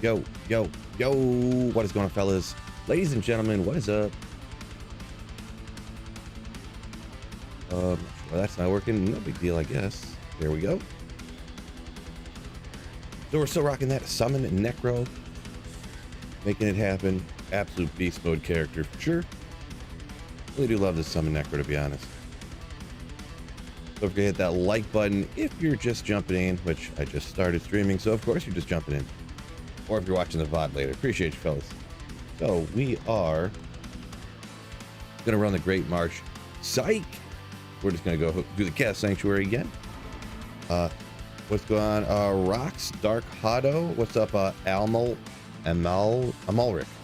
Yo, yo, yo, what is going on, fellas? Ladies and gentlemen, what is up? Well, that's not working. No big deal, I guess. There we go. So we're still rocking that summon Necro. Making it happen. Absolute beast mode character for sure. Really do love this summon Necro, to be honest. Don't forget to hit that like button if you're just jumping in, which I just started streaming, so of course you're just jumping in. Or if you're watching the VOD later. Appreciate you, fellas. So we are gonna run the Great March. Psych! We're just gonna go do the Chaos Sanctuary again. What's going on? Rocks, Dark Hado. What's up, Amalric?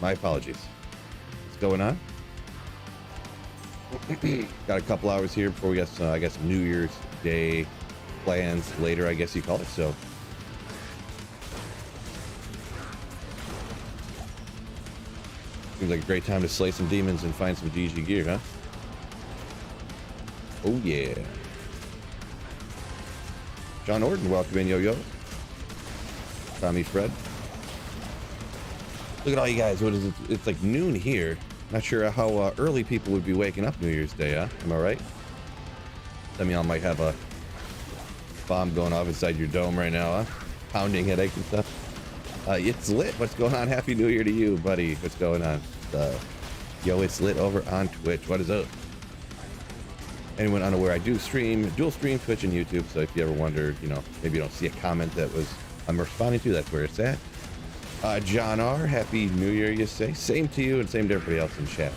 My apologies. What's going on? Got a couple hours here before we get some, I guess, New Year's Day plans later, I guess you call it. So seems like a great time to slay some demons and find some GG gear, huh? Oh yeah. John Orton, welcome in, yo-yo. Tommy Fred. Look at all you guys. What is it? It's like noon here. Not sure how early people would be waking up New Year's Day, huh? Am I right? Some of y'all might have a bomb going off inside your dome right now, huh? Pounding headache and stuff. It's lit. What's going on? Happy New Year to you, buddy. What's going on? Yo, it's lit over on Twitch. What is up? Anyone unaware, I do stream, dual stream Twitch and YouTube. So if you ever wonder, you know, maybe you don't see a comment that I'm responding to, that's where it's at. John R, Happy New Year, you say. Same to you and same to everybody else in chat.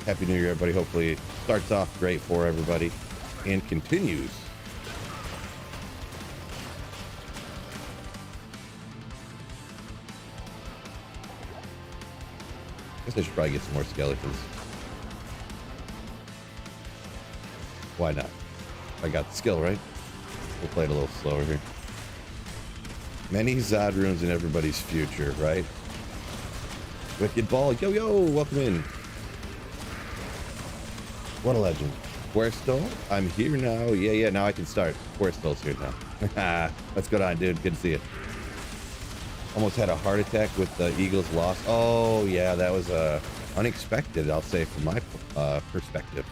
Happy New Year, everybody. Hopefully it starts off great for everybody and continues. I guess I should probably get some more skeletons. Why not? I got the skill, right? We'll play it a little slower here. Many Zod runes in everybody's future, right? Wicked Ball, yo yo, welcome in. What a legend. Puerto, I'm here now. Yeah, now I can start. Puerto's here now. What's going on, dude? Good to see you. Almost had a heart attack with the Eagles loss. Oh yeah, that was unexpected, I'll say, from my perspective.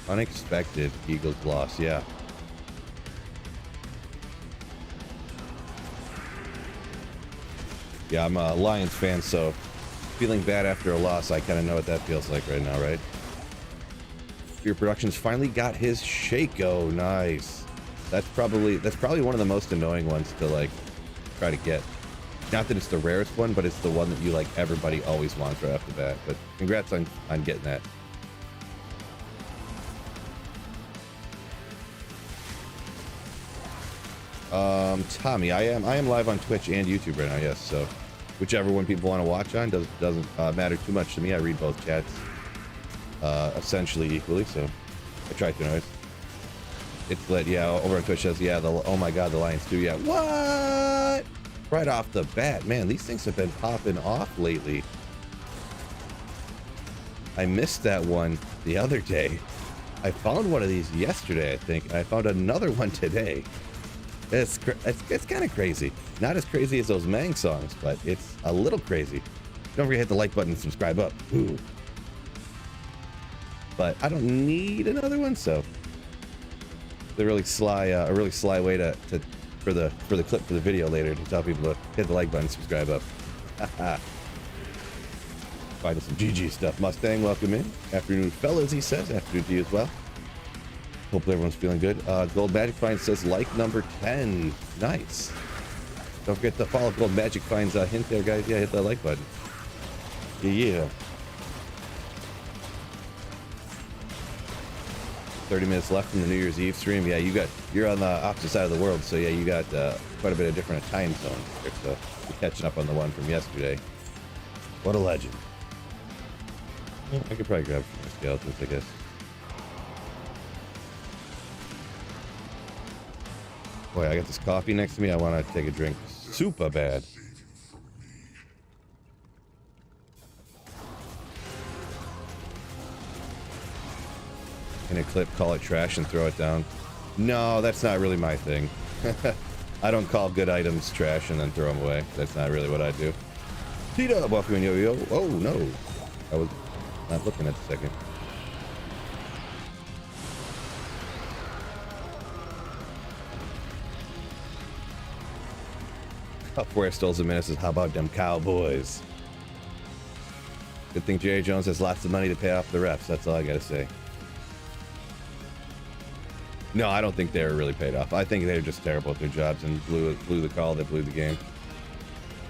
Unexpected Eagles loss, yeah. Yeah, I'm a Lions fan, so feeling bad after a loss, I kind of know what that feels like right now, right? Fear Productions finally got his Shaco. Nice. That's probably one of the most annoying ones to like try to get. Not that it's the rarest one, but it's the one that you like everybody always wants right off the bat. But congrats on getting that. Tommy, I am live on Twitch and YouTube right now, yes, so whichever one people want to watch on doesn't matter too much to me. I read both chats essentially equally, so I try to anyways. It's lit, yeah. Over on Twitch says, yeah, oh my god, the Lions too, yeah. What? Right off the bat, man, these things have been popping off lately. I missed that one the other day. I found one of these yesterday, I think, and I found another one today. It's kind of crazy. Not as crazy as those Mang songs, but it's a little crazy. Don't forget to hit the like button and subscribe up. Ooh. But I don't need another one, so a really sly way for the clip for the video later to tell people to hit the like button, subscribe up. Finding some GG stuff. Mustang, welcome in. Afternoon, fellas, he says. Afternoon to you as well. Hopefully everyone's feeling good. Gold Magic Finds says like number 10. Nice. Don't forget to follow Gold Magic Finds hint there, guys. Yeah, hit that like button. Yeah. 30 minutes left from the New Year's Eve stream. Yeah, you're on the opposite side of the world, so yeah, you got quite a bit of different time zones there, so you're catching up on the one from yesterday. What a legend. Yeah, I could probably grab some more skeletons, I guess. Boy, I got this coffee next to me. I want to take a drink super bad. In a clip, call it trash and throw it down. No, that's not really my thing. I don't call good items trash and then throw them away. That's not really what I do. T-Dub, welcome in, yo-yo. Oh, no. I was not looking at the second. Upware Stoles a minute says, how about them Cowboys? Good thing Jerry Jones has lots of money to pay off the refs. That's all I gotta say. No, I don't think they were really paid off. I think they were just terrible at their jobs and blew the call that blew the game.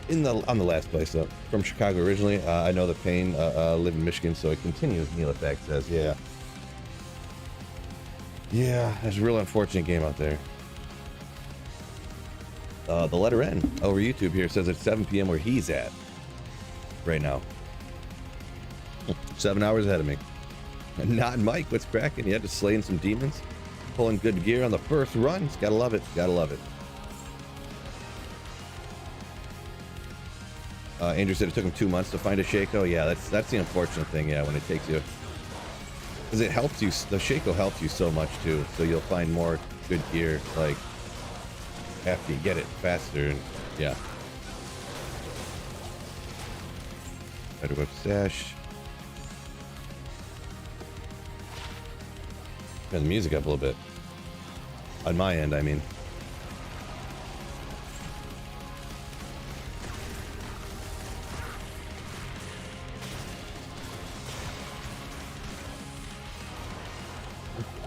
On the last place though, from Chicago originally. I know the pain. Live in Michigan, so it continues. Neil Effect says, yeah, it's a real unfortunate game out there. The letter N over YouTube here says it's 7 p.m. where he's at right now. 7 hours ahead of me. And not Mike, what's cracking? You had to slay some demons, pulling good gear on the first run. Gotta love it. Gotta love it. Andrew said it took him 2 months to find a Shaco. Yeah, that's the unfortunate thing. Yeah, when it takes you, because it helps you. The Shaco helps you so much too. So you'll find more good gear like after you get it faster. And yeah. Better whip stash. Turn the music up a little bit. On my end, I mean.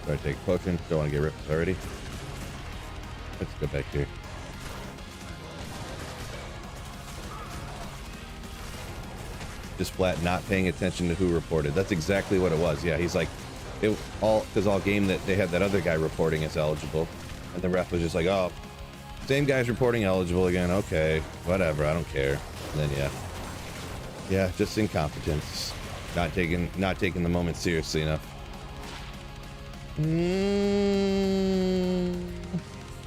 Try to take a potion. Don't want to get ripped already. Let's go back here. Just flat not paying attention to who reported. That's exactly what it was. Yeah, he's like, because all game that they had that other guy reporting as eligible, and the ref was just like, oh, same guy's reporting eligible again. Okay, whatever. I don't care. And then yeah, just incompetence. Not taking the moment seriously enough.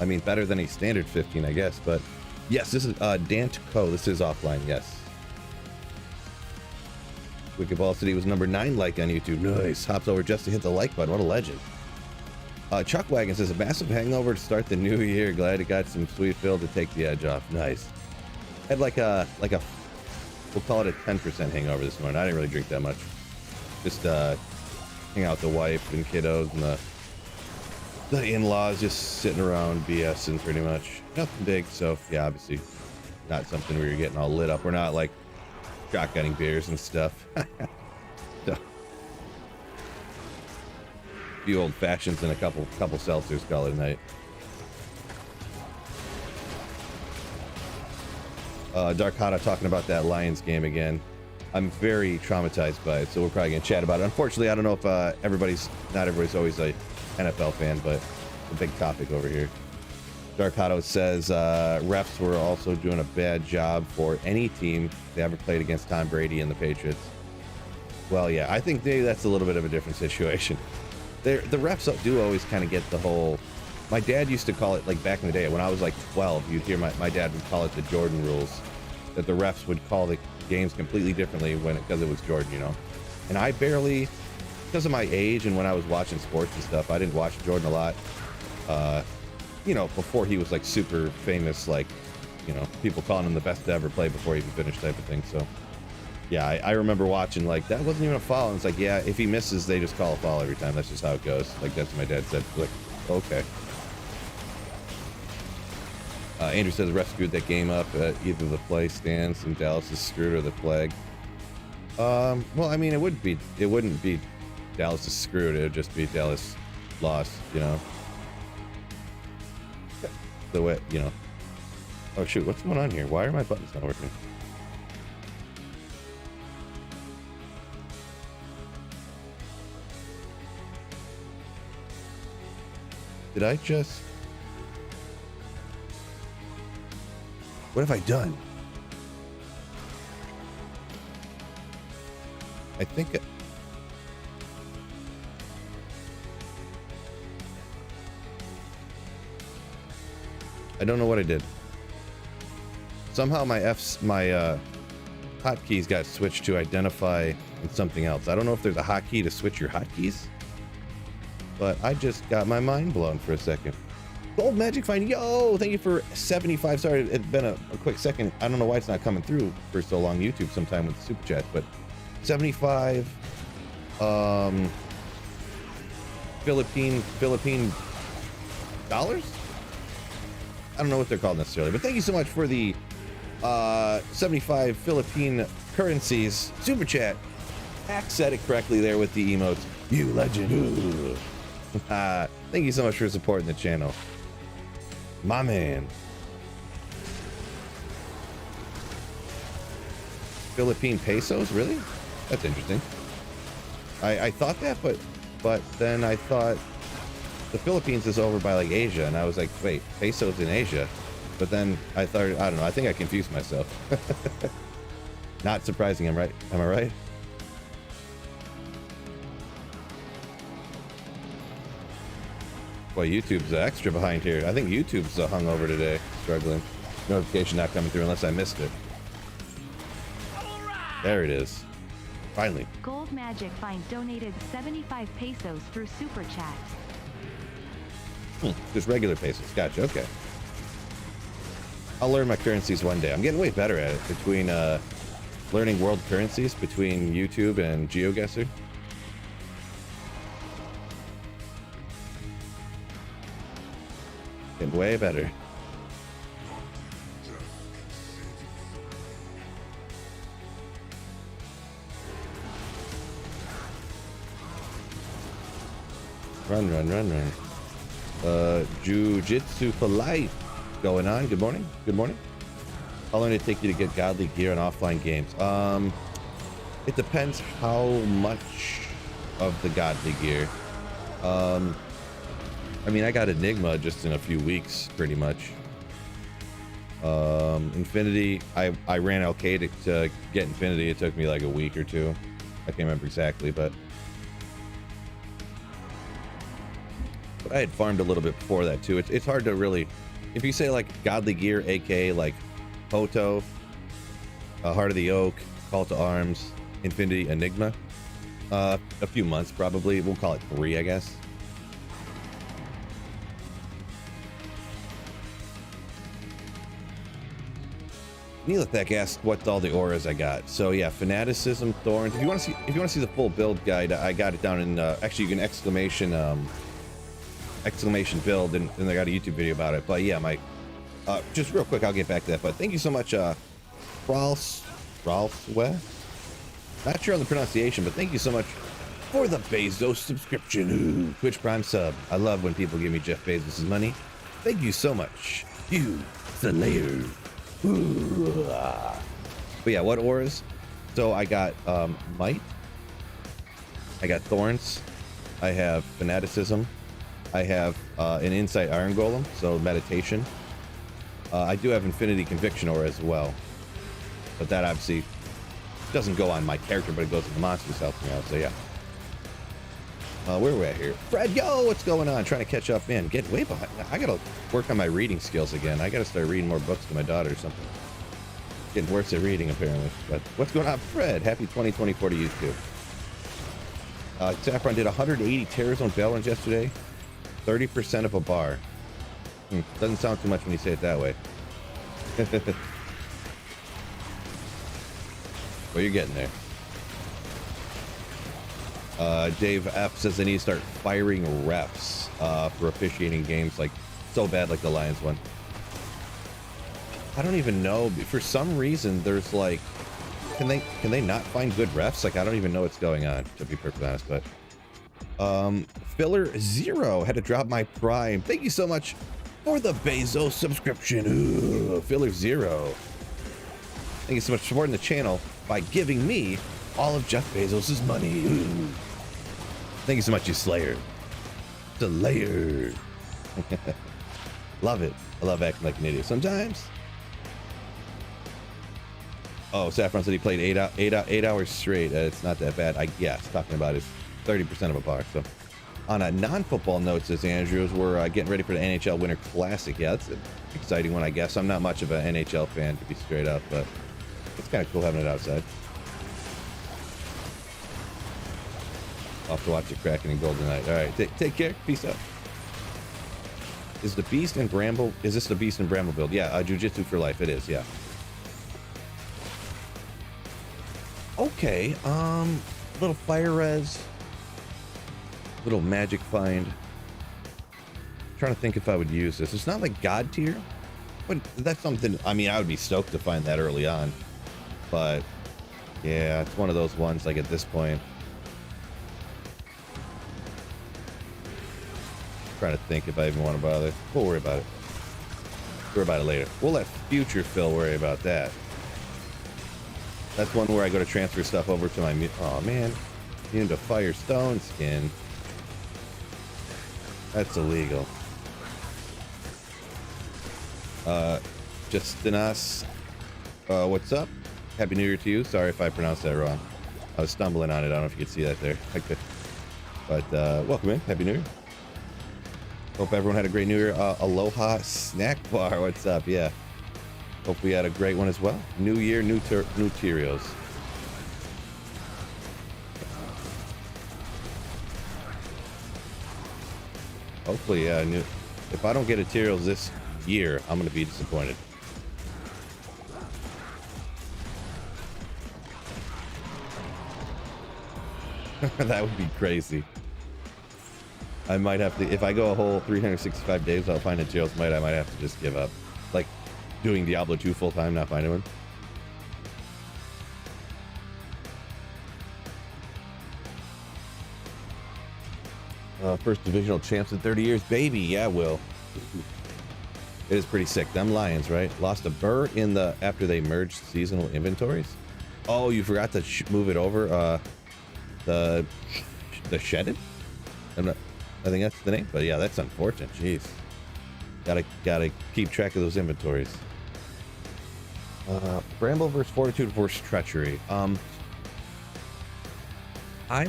I mean, better than a standard 15, I guess. But yes, this is Dant Co. This is offline. Yes. Wicked Ball City was number 9 like on YouTube. Nice. Hops over just to hit the like button. What a legend. Chuck Wagon says a massive hangover to start the new year. Glad it got some sweet fill to take the edge off. Nice. Had like a we'll call it a 10% hangover this morning. I didn't really drink that much. Just hang out with the wife and kiddos and the in-laws, just sitting around BSing pretty much. Nothing big. So yeah, obviously not something where you're getting all lit up. We're not like shotgunning beers and stuff. So, a few old fashions and a couple seltzers, call it a night. Dark Hada talking about that Lions game again. I'm very traumatized by it, so we're probably gonna chat about it. Unfortunately, I don't know if not everybody's always a NFL fan, but it's a big topic over here. Dark Hado says refs were also doing a bad job for any team they ever played against Tom Brady and the Patriots. Well, yeah, I think that's a little bit of a different situation. The refs do always kind of get the whole. My dad used to call it, like back in the day when I was like 12, you'd hear my dad would call it the Jordan rules, that the refs would call the games completely differently because it was Jordan, you know. And I barely, because of my age and when I was watching sports and stuff, I didn't watch Jordan a lot. You know, before he was like super famous, like, you know, people calling him the best to ever play before he even finished type of thing. So yeah, I remember watching, like, that wasn't even a foul. And it's like, yeah, if he misses, they just call a foul every time. That's just how it goes. Like, that's what my dad said. Like, okay. Andrew says the ref screwed that game up. Either the play stands and Dallas is screwed or the flag. Well, I mean, it wouldn't be Dallas is screwed. It would just be Dallas lost, you know. The way, you know. Oh shoot, what's going on here? Why are my buttons not working? Did I just... What have I done? I think... I don't know what I did. Somehow my hotkeys got switched to identify in something else. I don't know if there's a hotkey to switch your hotkeys, but I just got my mind blown for a second. Gold Magic Find. Yo, thank you for 75. Sorry, it's been a quick second. I don't know why it's not coming through for so long. YouTube sometime with the super chats, but 75 Philippine dollars. I don't know what they're called necessarily, but thank you so much for the 75 Philippine currencies super chat. Ack said it correctly there with the emotes. You legend. Thank you so much for supporting the channel, my man. Philippine pesos, really? That's interesting. I thought that, but then I thought the Philippines is over by like Asia, and I was like, wait, pesos in Asia? But then I thought, I don't know, I think I confused myself. Not surprising, am I right? Boy, YouTube's extra behind here. I think YouTube's hungover today, struggling. Notification not coming through unless I missed it. There it is. Finally. Gold Magic Find donated 75 pesos through Super Chat. Just regular pesos. Gotcha. Okay. I'll learn my currencies one day. I'm getting way better at it between learning world currencies between YouTube and GeoGuessr. Getting way better. Run. Jiu-Jitsu for life going on. Good morning. How long did it take you to get godly gear on offline games? It depends how much of the godly gear. I mean, I got Enigma just in a few weeks, pretty much. Infinity, I ran okay to get Infinity. It took me like a week or two. I can't remember exactly, but I had farmed a little bit before that too. It's hard to really, if you say like godly gear, aka like Hoto, Heart of the Oak, Call to Arms, Infinity, Enigma, a few months probably. We'll call it 3, I guess. Neelathek asked what all the auras I got. So yeah, Fanaticism, Thorns. If you want to see the full build guide, I got it down in actually you can exclamation build, and I got a YouTube video about it. But yeah, my just real quick, I'll get back to that. But thank you so much, Ralph. Not sure on the pronunciation, but thank you so much for the Bezos subscription. Ooh, Twitch Prime sub. I love when people give me Jeff Bezos' money. Thank you so much. You, the layer. Ooh. But yeah, what auras? So I got Might. I got Thorns. I have Fanaticism. I have an Insight Iron Golem, so meditation. I do have Infinity Conviction aura as well, but that obviously doesn't go on my character, but it goes to the monsters helping me out. So yeah. Where are we at here? Fred, yo, what's going on? Trying to catch up, man. Get way behind. I gotta work on my reading skills again. I gotta start reading more books to my daughter or something. Getting worse at reading apparently. But what's going on, Fred? Happy 2024 to you too. Saffron did 180 Terrazone Bell runs yesterday. 30% of a bar. Doesn't sound too much when you say it that way. Well, you're getting there. Dave F says they need to start firing refs for officiating games like so bad like the Lions one. I don't even know. For some reason, there's like, can they not find good refs? Like, I don't even know what's going on, to be perfectly honest. But Filler Zero had to drop my Prime. Thank you so much for the Bezos subscription. Ooh, Filler Zero. Thank you so much for supporting the channel by giving me all of Jeff Bezos' money. Ooh. Thank you so much, you Slayer. Slayer. Love it. I love acting like an idiot sometimes. Oh, Saffron said he played eight hours straight. It's not that bad. I guess talking about is 30% of a bar. So on a non-football note, says Andrews, we're getting ready for the NHL Winter Classic. Yeah, that's an exciting one, I guess. I'm not much of an NHL fan, to be straight up, but it's kind of cool having it outside. I'll have to watch it Kraken and Golden Knight. All right, take care. Peace out. Is the Beast and Bramble, is this the Beast and Bramble build? Yeah, Jujitsu for life, it is, yeah. Okay, little fire res, little magic find. Trying to think if I would use this. It's not like God tier, but that's something, I mean, I would be stoked to find that early on. But yeah, it's one of those ones like at this point. Trying to think if I even want to bother. We'll worry about it. Worry about it later. We'll let future Phil worry about that. That's one where I go to transfer stuff over to my, oh man, immune to Firestone skin. That's illegal. Justinas, what's up? Happy New Year to you. Sorry if I pronounced that wrong. I was stumbling on it. I don't know if you could see that there. I could. But welcome in. Happy New Year. Hope everyone had a great New Year. Aloha Snack Bar. What's up? Yeah. Hope we had a great one as well. New Year, new Cheerios. Hopefully, yeah. If I don't get a Cheerios this year, I'm gonna be disappointed. That would be crazy. I might have to, if I go a whole 365 days without finding Cheerios, I might have to just give up. Like doing Diablo 2 full time, not finding one. First divisional champs in 30 years, baby. Yeah, Will. It is pretty sick. Them Lions, right? Lost a burr in the after they merged seasonal inventories. Oh, you forgot to move it over. The shedded. I think that's the name. But yeah, that's unfortunate. Jeez. Gotta keep track of those inventories. Bramble versus Fortitude versus Treachery. I'm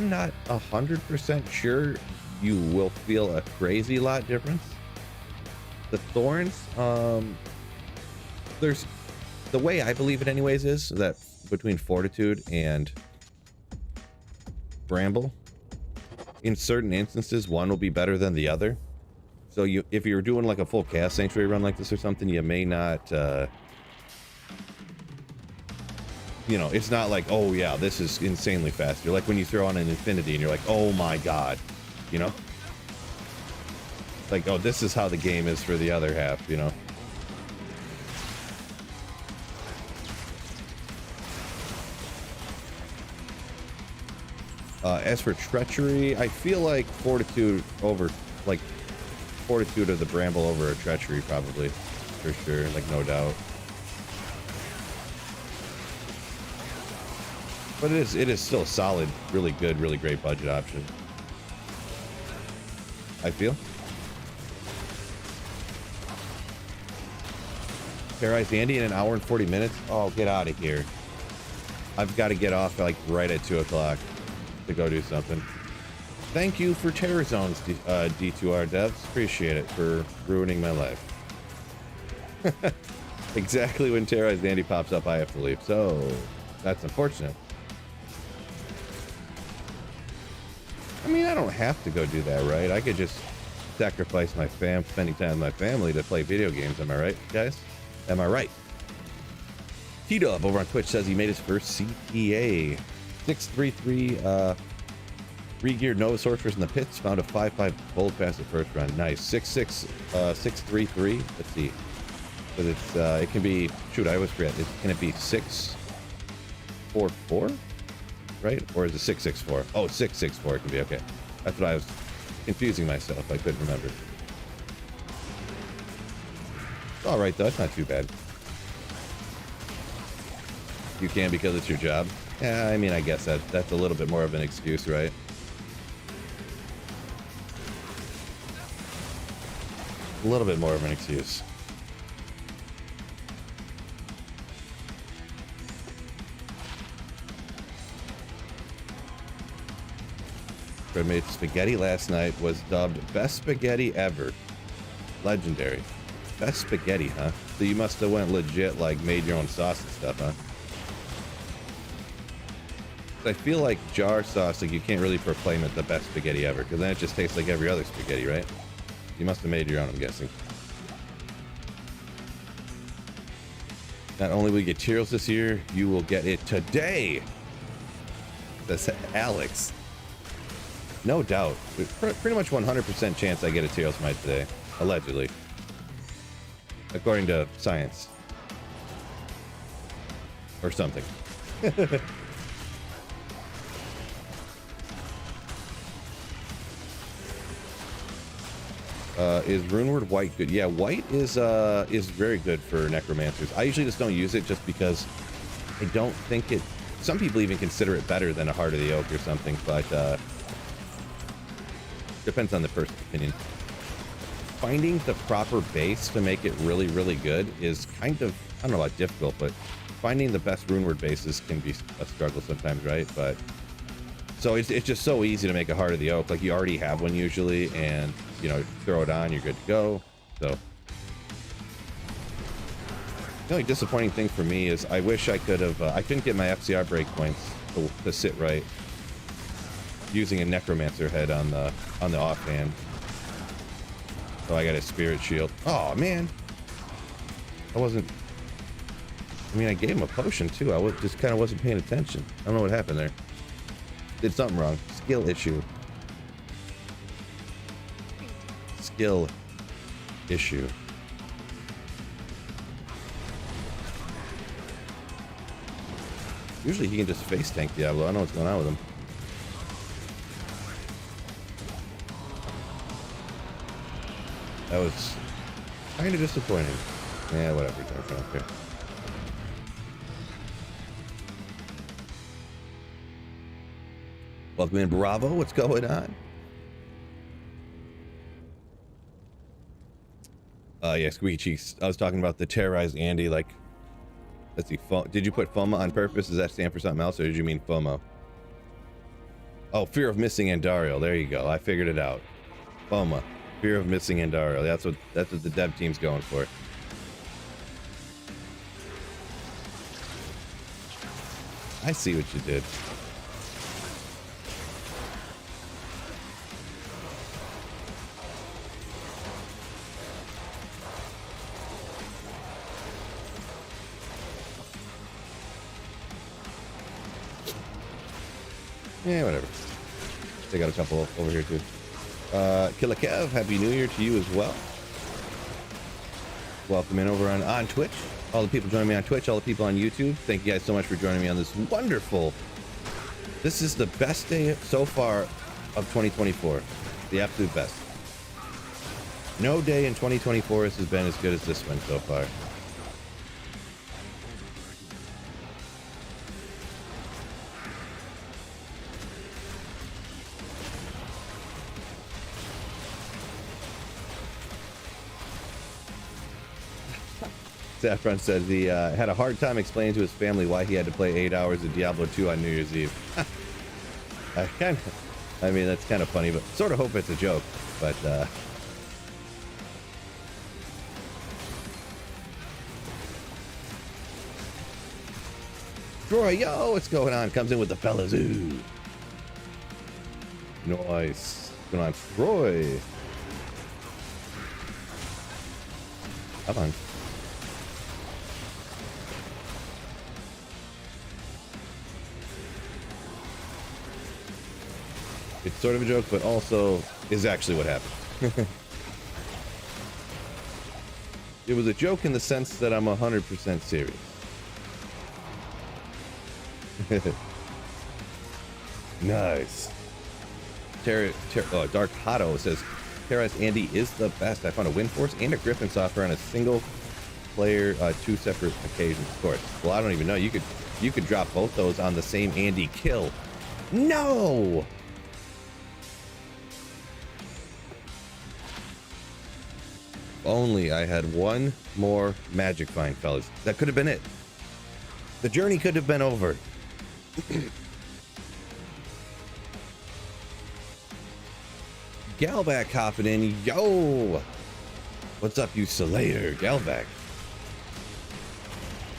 not 100% sure you will feel a crazy lot difference. The thorns, there's the way I believe it anyways is that between Fortitude and Bramble, in certain instances, one will be better than the other. So if you're doing like a full Chaos Sanctuary run like this or something, you may not, you know, it's not like, oh yeah, this is insanely fast. You're like when you throw on an Infinity and you're like, oh my god, you know? Like, oh, this is how the game is for the other half, you know? As for Treachery, I feel like Fortitude over, like, Fortitude of the Bramble over a Treachery probably, for sure, like, no doubt. But it is still a solid, really good, really great budget option, I feel. Terrorize Andy in an hour and 40 minutes? Oh, get out of here. I've got to get off like right at 2 o'clock to go do something. Thank you for Terror Zones, D2R devs. Appreciate it for ruining my life. Exactly when Terrorize Andy pops up, I have to leave. So, that's unfortunate. I mean, I don't have to go do that, right? I could just sacrifice my spending time with my family to play video games. Am I right, guys? Am I right? T-Dub over on Twitch says he made his first CTA. 633 re-geared Nova Sorceress in the pits. Found a 5/5 bold pass the first run. Nice. 633. Let's see. But it's it can be, shoot, I always forget. Can it be 644? Right? Or is it 664? Oh, 664 it can be. Okay. That's what I was confusing myself. I couldn't remember. It's all right though. It's not too bad. You can because it's your job. Yeah, I mean, I guess that's a little bit more of an excuse, right? A little bit more of an excuse. Fred made spaghetti last night, was dubbed best spaghetti ever. Legendary. Best spaghetti, huh? So you must have went legit, like made your own sauce and stuff, huh? I feel like jar sauce, like you can't really proclaim it the best spaghetti ever, because then it just tastes like every other spaghetti, right? You must have made your own, I'm guessing. Not only will you get Teros this year, you will get it today. That's Alex. No doubt. Pretty much 100% chance I get a Teros Might today. Allegedly. According to science. Or something. Is Runeward White good? Yeah, white is very good for necromancers. I usually just don't use it just because I don't think it. Some people even consider it better than a Heart of the Oak or something, but depends on the person's opinion. Finding the proper base to make it really, really good is kind of, I don't know about difficult, but finding the best Runeward bases can be a struggle sometimes, right? But so it's just so easy to make a Heart of the Oak. Like, you already have one usually, and you know, throw it on, you're good to go. So the only disappointing thing for me is I wish I could have, I couldn't get my FCR breakpoints to sit right using a Necromancer head on the offhand. So I got a Spirit Shield. Oh man, I mean, I gave him a potion too. I just kind of wasn't paying attention. I don't know what happened there. Did something wrong. Skill issue. Skill issue. Usually he can just face tank Diablo. I don't know what's going on with him. That was kind of disappointing. Yeah, whatever. I don't care. Welcome in, Bravo. What's going on? Yeah, Squeaky Cheeks. I was talking about the terrorized Andy. Like, let's see. Did you put FOMO on purpose? Does that stand for something else, or did you mean FOMO? Oh, fear of missing Andariel. There you go. I figured it out. FOMO. Fear of missing Andariel. That's what the dev team's going for. I see what you did. Yeah, whatever. They got a couple over here too. Killer Kev, Happy New Year to you as well. Welcome in over on Twitch. All the people joining me on Twitch, all the people on YouTube. Thank you guys so much for joining me on this wonderful. This is the best day so far of 2024. The absolute best. No day in 2024 has been as good as this one so far. Saffron says he had a hard time explaining to his family why he had to play 8 hours of Diablo 2 on New Year's Eve. I mean, that's kind of funny, but sort of hope it's a joke. But Troy, yo, what's going on? Comes in with the fellas. Ooh. Nice. What's going on, Troy? Come on. It's sort of a joke, but also is actually what happened. It was a joke in the sense that I'm 100% serious. Nice. Dark Hotto says, Terrace Andy is the best. I found a Wind Force and a Griffin software on a single player, 2 separate occasions, of course. Well, I don't even know. You could drop both those on the same Andy kill. No! Only I had one more magic find, fellas. That could have been it. The journey could have been over. Galvac hopping in. Yo! What's up, you Slayer? Galvac.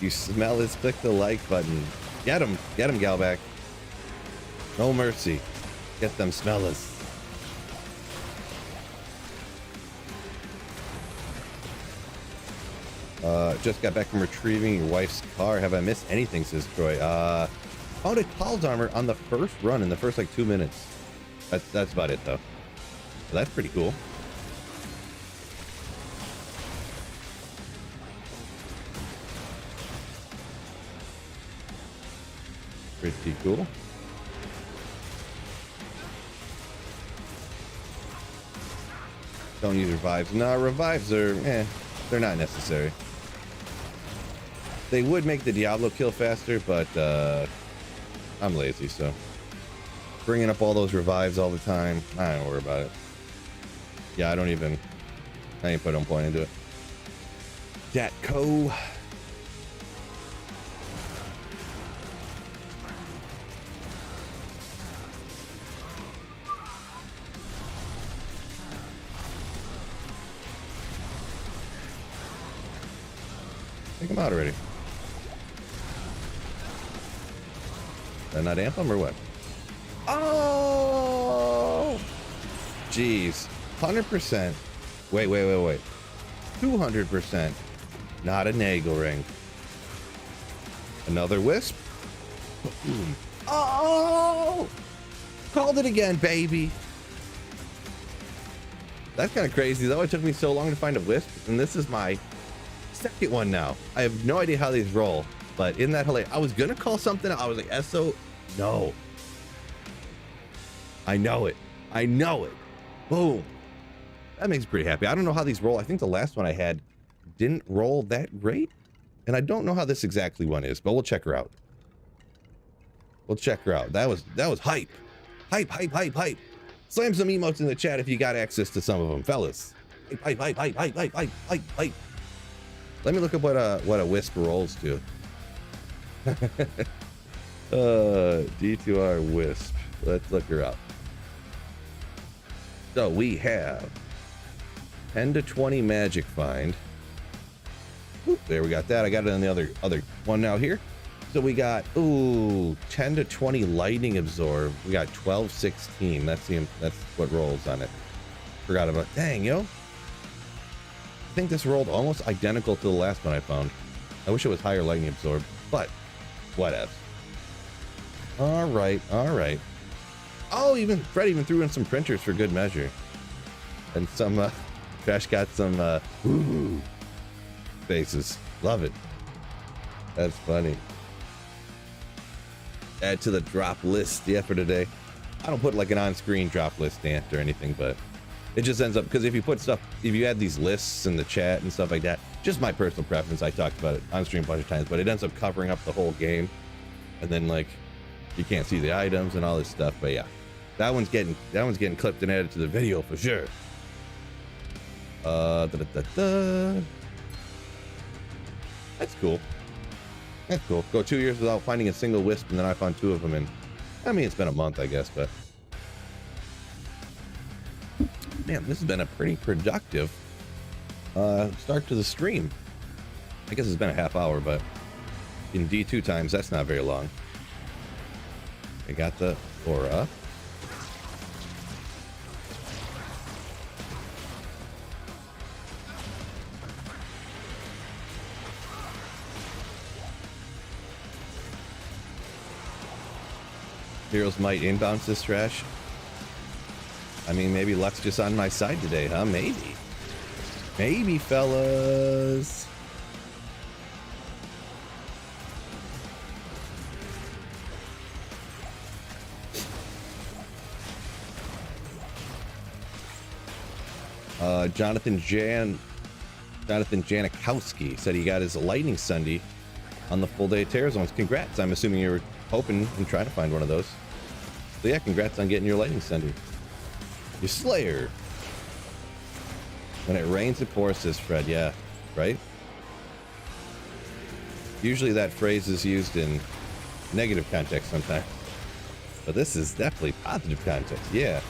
You smell this? Click the like button. Get him, Galvac. No mercy. Get them smellers. Just got back from retrieving your wife's car. Have I missed anything, says Troy? Found a Paul's armor on the first run in the first like 2 minutes. That's about it though. So that's pretty cool. Pretty cool. Don't use revives. No, revives are, they're not necessary. They would make the Diablo kill faster, but I'm lazy, so bringing up all those revives all the time, I don't worry about it. Yeah, I ain't put no point into it. Datco. Take him out already. Did I not amp him or what? Oh! Jeez. 100%. Wait. 200%. Not a Nagel ring. Another wisp. Oh! Called it again, baby. That's kind of crazy, though. It took me so long to find a wisp, and this is my second one now. I have no idea how these roll, but isn't that hilarious? I was gonna call something. I was like, SO. No. I know it. Boom. That makes me pretty happy. I don't know how these roll. I think the last one I had didn't roll that great, and I don't know how this exactly one is, but we'll check her out. That was hype. Hype. Slam some emotes in the chat if you got access to some of them, fellas. Hype. Let me look up what a wisp rolls to. D2R wisp. Let's look her up. So we have 10 to 20 magic find. Whoop, there we got that. I got it on the other one now here. So we got 10 to 20 lightning absorb. We got 12, 16. That's what rolls on it. Forgot about. Dang, yo. I think this rolled almost identical to the last one I found. I wish it was higher lightning absorb, but whatever. All right. Oh, Fred even threw in some printers for good measure, and some Trash got some faces. Love it. That's funny. Add to the drop list, for today. I don't put like an on-screen drop list ant or anything, but it just ends up, because if you add these lists in the chat and stuff like that, just my personal preference, I talked about it on stream a bunch of times, but it ends up covering up the whole game, and then like you can't see the items and all this stuff. But yeah, that one's getting clipped and added to the video for sure. That's cool. Go 2 years without finding a single wisp, and then I found 2 of them in, I mean, it's been a month, I guess, but man, this has been a pretty productive start to the stream. I guess it's been a half hour, but in D2 times, that's not very long. I got the aura. Heroes might inbounce this trash. I mean, maybe luck's just on my side today, huh? Maybe, fellas. Jonathan Janikowski said he got his lightning Sunday on the full day of Terror Zones. Congrats. I'm assuming you were hoping and trying to find one of those. So yeah, congrats on getting your lightning Sunday. Your Slayer. When it rains, it pours, says Fred. Yeah, right? Usually that phrase is used in negative context sometimes, but this is definitely positive context. Yeah.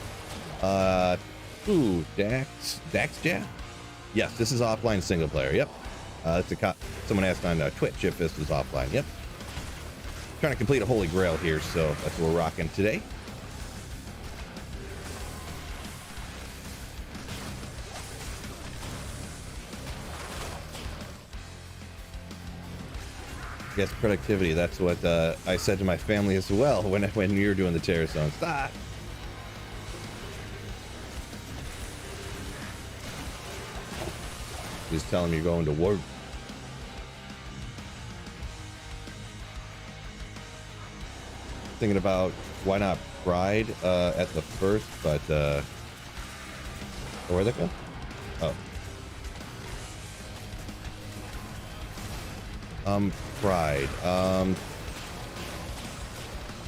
Daxja? Yes, this is offline single player. Yep. Someone asked on Twitch if this was offline. Yep. Trying to complete a holy grail here, so that's what we're rocking today. Yes, productivity. That's what I said to my family as well when you were doing the terror zone. Stop. Just tell them you're going to work. Thinking about why not Pride at the first, but where'd that go? Oh. Pride.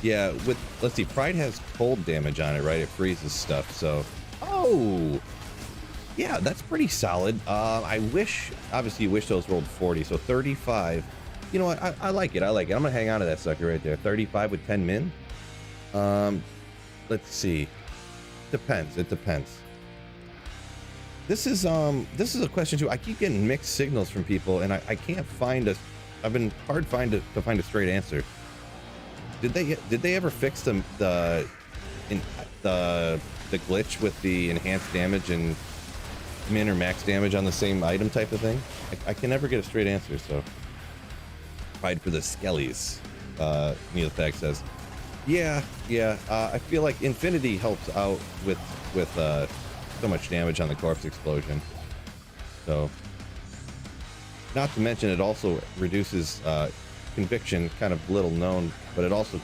Yeah, let's see, Pride has cold damage on it, right? It freezes stuff, so. Oh! Yeah, that's pretty solid. Obviously you wish those rolled 40, so 35. You know what? I like it. I like it. I'm gonna hang on to that sucker right there. 35 with 10 min. Let's see. Depends. It depends. This is a question too. I keep getting mixed signals from people, and I can't find a. I've been hard to find a straight answer. Did they ever fix the glitch with the enhanced damage and min or max damage on the same item type of thing? I can never get a straight answer. So, pride for the skellies. Neil Tag says, yeah. I feel like Infinity helps out with so much damage on the corpse explosion. So, not to mention it also reduces conviction, kind of little known, but it also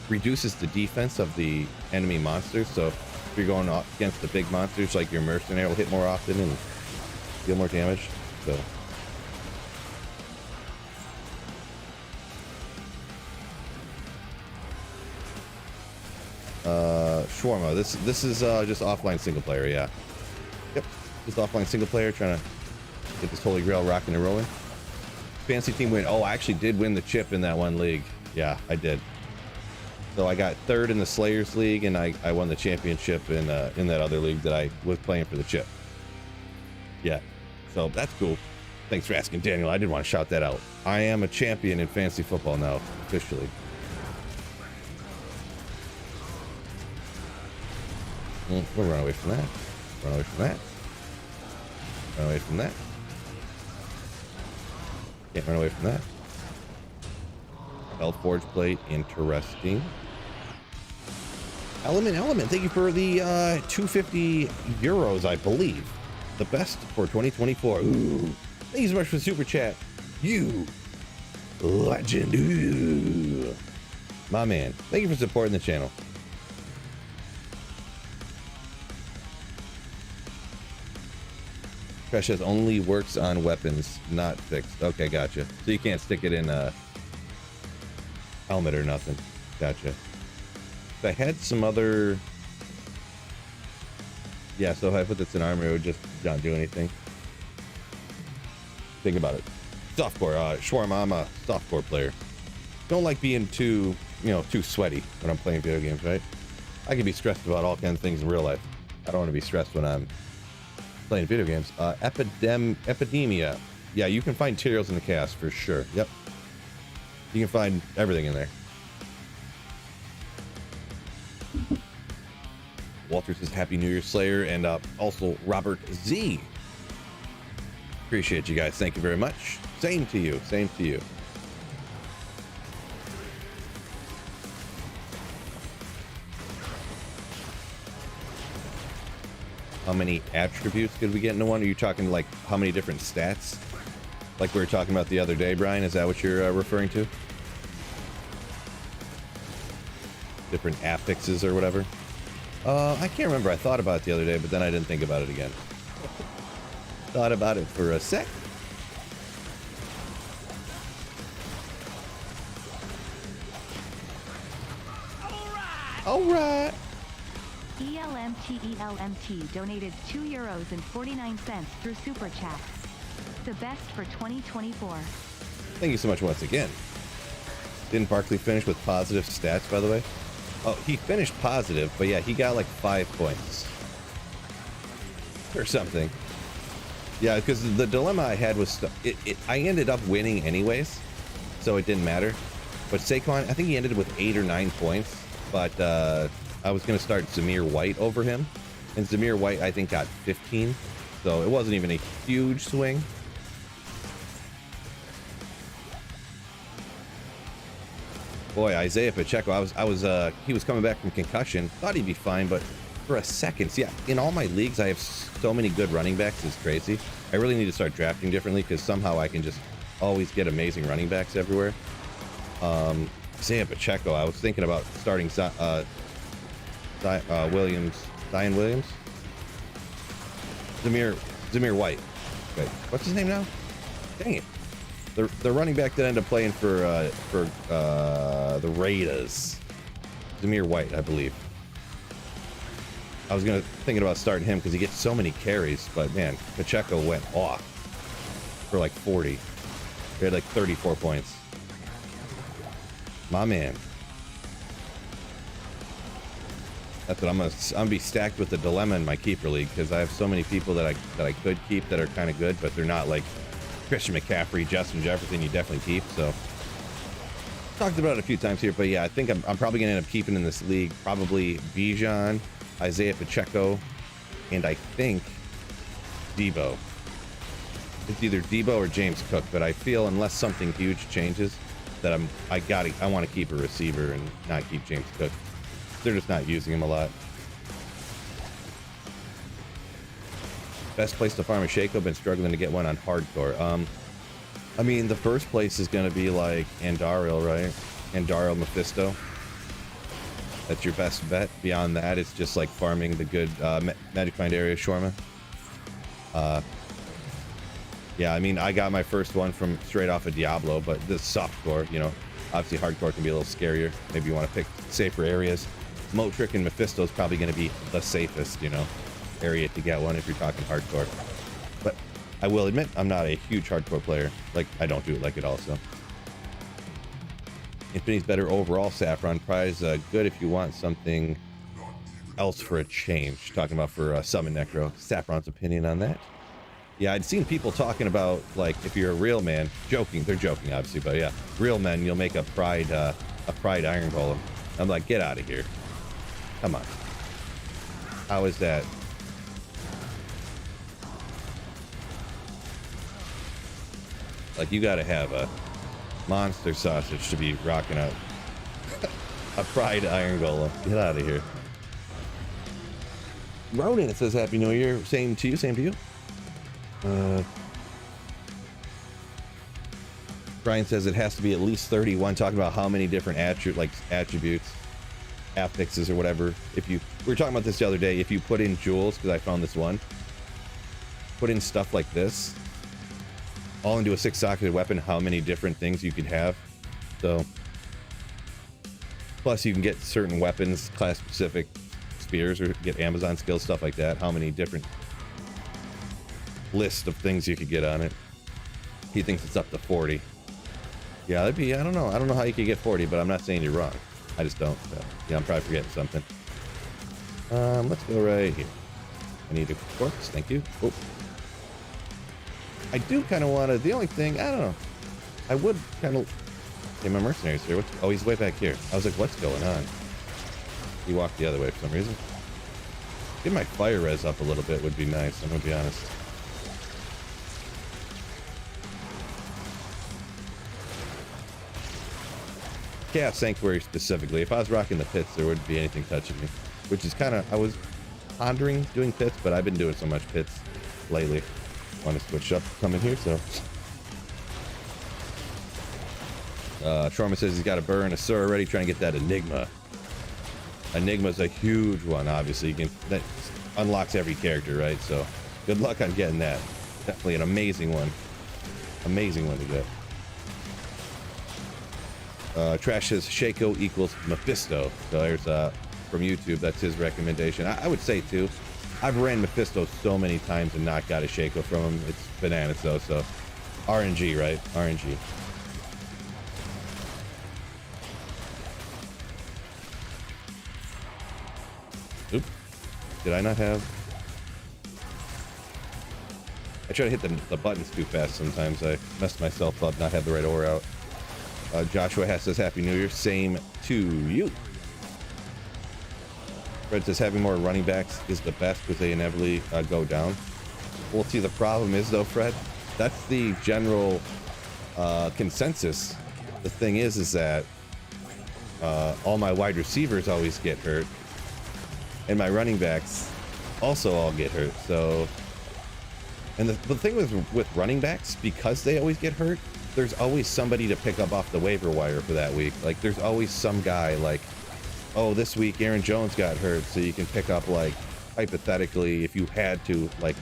reduces the defense of the enemy monsters. So if you're going up against the big monsters, like your mercenary will hit more often and deal more damage. So Shawarma, this is just offline single player. Yeah, yep, just offline single player, trying to get this holy grail rocking and rolling. Fancy team win. Oh, I actually did win the chip in that one league. Yeah, I did. So I got third in the Slayers League, and I won the championship in that other league that I was playing for the chip. Yeah, so that's cool. Thanks for asking, Daniel. I did want to shout that out. I am a champion in fantasy football now, officially. We'll run away from that. Run away from that. Run away from that. Can't run away from that. Forge plate, interesting. Element, thank you for the 250 euros, I believe. The best for 2024. Ooh. Thank you so much for the super chat. You legend. Ooh. My man. Thank you for supporting the channel. Crash says only works on weapons, not fixed. Okay, gotcha. So you can't stick it in a helmet or nothing. Gotcha. If I had some other... Yeah, so if I put this in armor, it would just not do anything. Think about it. Softcore, Shawarma, I'm a softcore player. Don't like being too sweaty when I'm playing video games, right? I can be stressed about all kinds of things in real life. I don't want to be stressed when I'm playing video games. Epidemia. Yeah, you can find materials in the cast for sure. Yep. You can find everything in there. Walter says Happy New Year, Slayer, and also Robert Z. Appreciate you guys. Thank you very much. Same to you. Same to you. How many attributes could we get into one? Are you talking like how many different stats? Like we were talking about the other day, Brian? Is that what you're referring to? Different affixes or whatever? I can't remember. I thought about it the other day, but then I didn't think about it again. Thought about it for a sec. All right. ELMT donated €2.49 through Super Chat. The best for 2024. Thank you so much once again. Didn't Barkley finish with positive stats, by the way? Oh, he finished positive, but yeah, he got like 5 points. Or something. Yeah, because the dilemma I had was... I ended up winning anyways, so it didn't matter. But Saquon, I think he ended with 8 or 9 points, but I was going to start Zamir White over him. And Zamir White, I think, got 15. So it wasn't even a huge swing. Boy, Isaiah Pacheco, he was coming back from concussion. Thought he'd be fine, but for a second, yeah, in all my leagues, I have so many good running backs. It's crazy. I really need to start drafting differently because somehow I can just always get amazing running backs everywhere. Isaiah Pacheco, I was thinking about starting Zion Williams. Zamir White. Okay. What's his name now? Dang it. The running back that ended up playing for the Raiders. Zamir White, I believe. I was thinking about starting him because he gets so many carries, but man, Pacheco went off for like 40. He had like 34 points. My man. That's what I'm gonna be stacked with the dilemma in my keeper league because I have so many people that I could keep that are kind of good, but they're not like Christian McCaffrey, Justin Jefferson. You definitely keep. So talked about it a few times here, but yeah, I think I'm probably gonna end up keeping in this league probably Bijan, Isaiah Pacheco, and I think Debo. It's either Debo or James Cook, but I feel unless something huge changes that I want to keep a receiver and not keep James Cook. They're just not using him a lot. Best place to farm a Shaco. Been struggling to get one on hardcore. I mean, the first place is going to be like Andariel, right? Andariel Mephisto. That's your best bet. Beyond that, it's just like farming the good Magic Find area Shawarma. Yeah, I mean, I got my first one from straight off of Diablo, but this softcore, you know, obviously hardcore can be a little scarier. Maybe you want to pick safer areas. Motrick and Mephisto is probably going to be the safest, you know, area to get one if you're talking hardcore. But I will admit, I'm not a huge hardcore player. Like, I don't do it like it also. Infinity's better overall. Saffron prize good if you want something else for a change. Talking about for Summon Necro. Saffron's opinion on that. Yeah, I'd seen people talking about, like, if you're a real man, joking, they're joking obviously, but yeah, real men, you'll make a pride iron golem. I'm like, get out of here. Come on. How is that? Like, you gotta have a monster sausage to be rocking out a pride iron golem. Get out of here. Ronan, it says Happy New Year. Same to you, same to you. Brian says it has to be at least 31, talking about how many different attributes, affixes or whatever. We were talking about this the other day. If you put in jewels, because I found this one, put in stuff like this, all into a 6-socketed weapon, how many different things you could have. So, plus you can get certain weapons, class specific spears, or get Amazon skills, stuff like that. How many different list of things you could get on it. He thinks it's up to 40. Yeah, that'd be, I don't know how you could get 40, but I'm not saying you're wrong. I just don't. So, yeah, I'm probably forgetting something. Let's go right here. I need a corpse, thank you. Oh. I do kind of want to, the only thing, I don't know. I would kind of, okay, my mercenary's here. Oh, he's way back here. I was like, what's going on? He walked the other way for some reason. Get my fire res up a little bit would be nice, I'm gonna be honest. Chaos Sanctuary specifically. If I was rocking the pits, there wouldn't be anything touching me. Which is kind of, I was pondering doing pits, but I've been doing so much pits lately. Want to switch up coming here, so. Trauma says he's got a burn, a Sur already, trying to get that Enigma. Enigma's a huge one, obviously. That unlocks every character, right? So good luck on getting that. Definitely an amazing one. Amazing one to get. Trash says Shaco equals Mephisto. So there's from YouTube, that's his recommendation. I would say too, I've ran Mephisto so many times and not got a Shaco from him. It's bananas though, so RNG, right? RNG. Oop. Did I not have? I try to hit the buttons too fast sometimes. I mess myself up, not have the right aura out. Joshua Hess says Happy New Year. Same to you. Fred says having more running backs is the best because they inevitably go down. Well, see, the problem is though, Fred, that's the general consensus. The thing is that all my wide receivers always get hurt, and my running backs also all get hurt. So, and the thing with running backs, because they always get hurt, there's always somebody to pick up off the waiver wire for that week. Like, there's always some guy like, oh, this week Aaron Jones got hurt, so you can pick up, like, hypothetically, if you had to, like,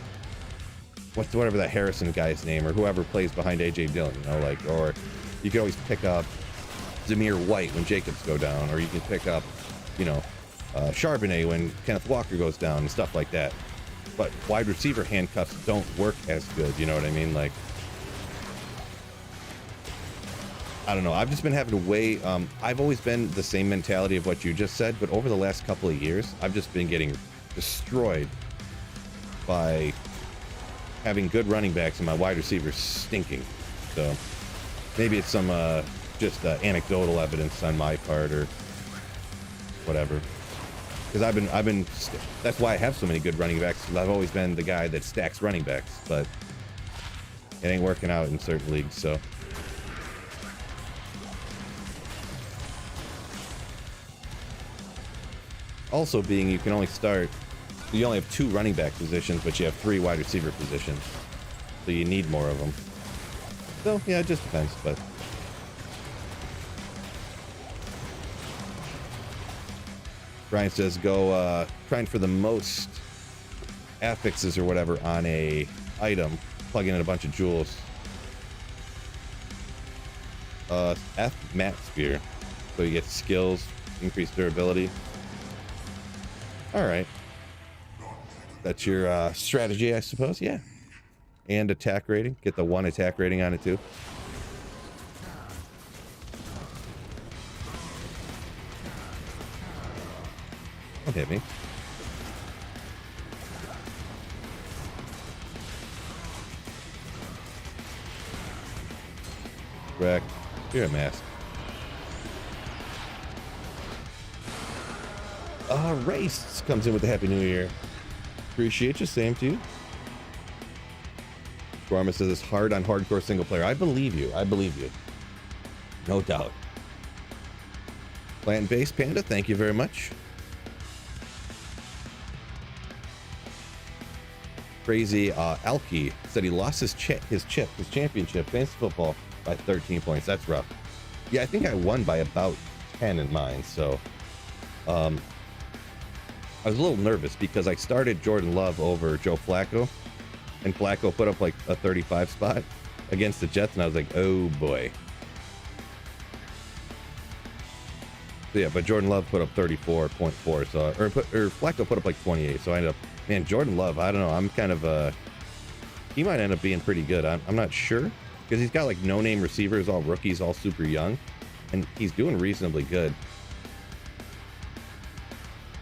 whatever that Harrison guy's name, or whoever plays behind AJ Dillon, you know, like, or you can always pick up Zamir White when Jacobs go down, or you can pick up, you know, Charbonnet when Kenneth Walker goes down and stuff like that. But wide receiver handcuffs don't work as good, you know what I mean? Like, I don't know. I've just been having to weigh. I've always been the same mentality of what you just said, but over the last couple of years, I've just been getting destroyed by having good running backs and my wide receivers stinking. So maybe it's some just anecdotal evidence on my part or whatever. Because I've been. That's why I have so many good running backs. Because I've always been the guy that stacks running backs, but it ain't working out in certain leagues. So. Also being you only have 2 running back positions, but you have 3 wide receiver positions. So you need more of them. So, yeah, it just depends, but... Brian says go trying for the most affixes or whatever on a item, plugging in a bunch of jewels. F Mat Spear. So you get skills, increased durability. Alright. That's your strategy, I suppose. Yeah. And attack rating. Get the 1 attack rating on it, too. Don't hit me. Wreck. You're a mask. Race comes in with the Happy New Year. Appreciate you. Same to you. Gorma says it's hard on hardcore single player. I believe you. I believe you. No doubt. Plant-based Panda, thank you very much. Crazy Alki said he lost his championship, fantasy football, by 13 points. That's rough. Yeah, I think I won by about 10 in mine, so... I was a little nervous because I started Jordan Love over Joe Flacco, and Flacco put up like a 35 spot against the Jets, and I was like, oh boy. So yeah, but Jordan Love put up 34.4, so or Flacco put up like 28, so I ended up, man, Jordan Love, I don't know, I'm kind of he might end up being pretty good. I'm not sure, because he's got like no-name receivers, all rookies, all super young, and he's doing reasonably good.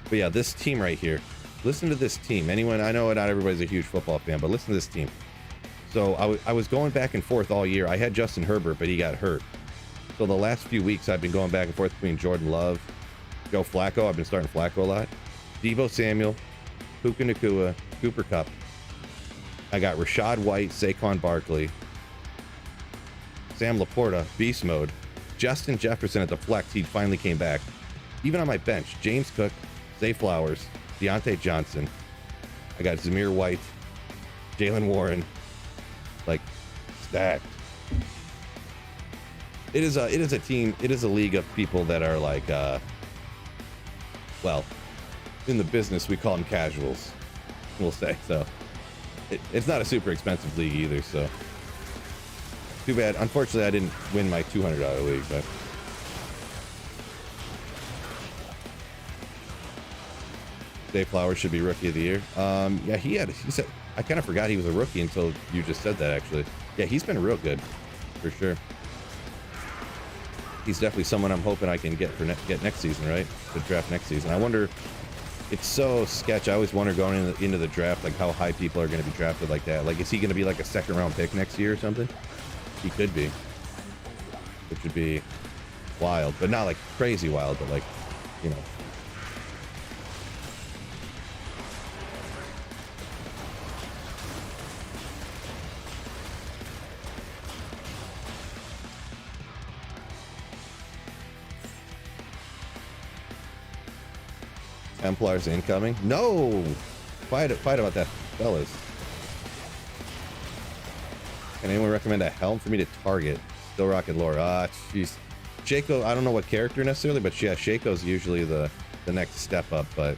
But yeah, this team right here, listen to this team. Anyone, I know not everybody's a huge football fan, but listen to this team. So I was going back and forth all year. I had Justin Herbert, but he got hurt. So the last few weeks, I've been going back and forth between Jordan Love, Joe Flacco. I've been starting Flacco a lot. Deebo Samuel, Puka Nacua, Cooper Kupp. I got Rashad White, Saquon Barkley, Sam Laporta, beast mode. Justin Jefferson at the flex, he finally came back. Even on my bench, James Cook, Zay Flowers, Deontay Johnson. I got Zamir White, Jalen Warren, like stacked. It is a team. It is a league of people that are like, well, in the business we call them casuals, we'll say. So it's not a super expensive league either. So too bad. Unfortunately, I didn't win my $200 league, but. Zay Flowers should be rookie of the year. Yeah, he said, I kind of forgot he was a rookie until you just said that, actually. Yeah, he's been real good, for sure. He's definitely someone I'm hoping I can get next season, right? The draft next season. I wonder, it's so sketch. I always wonder going into the draft, like how high people are going to be drafted like that. Like, is he going to be like a 2nd round pick next year or something? He could be. Which would be wild, but not like crazy wild, but like, you know. Templars incoming. No! Fight about that, fellas. Can anyone recommend a helm for me to target? Still rocking lore. Ah, jeez. Shaco, I don't know what character necessarily, but yeah, Shaco's usually the next step up, but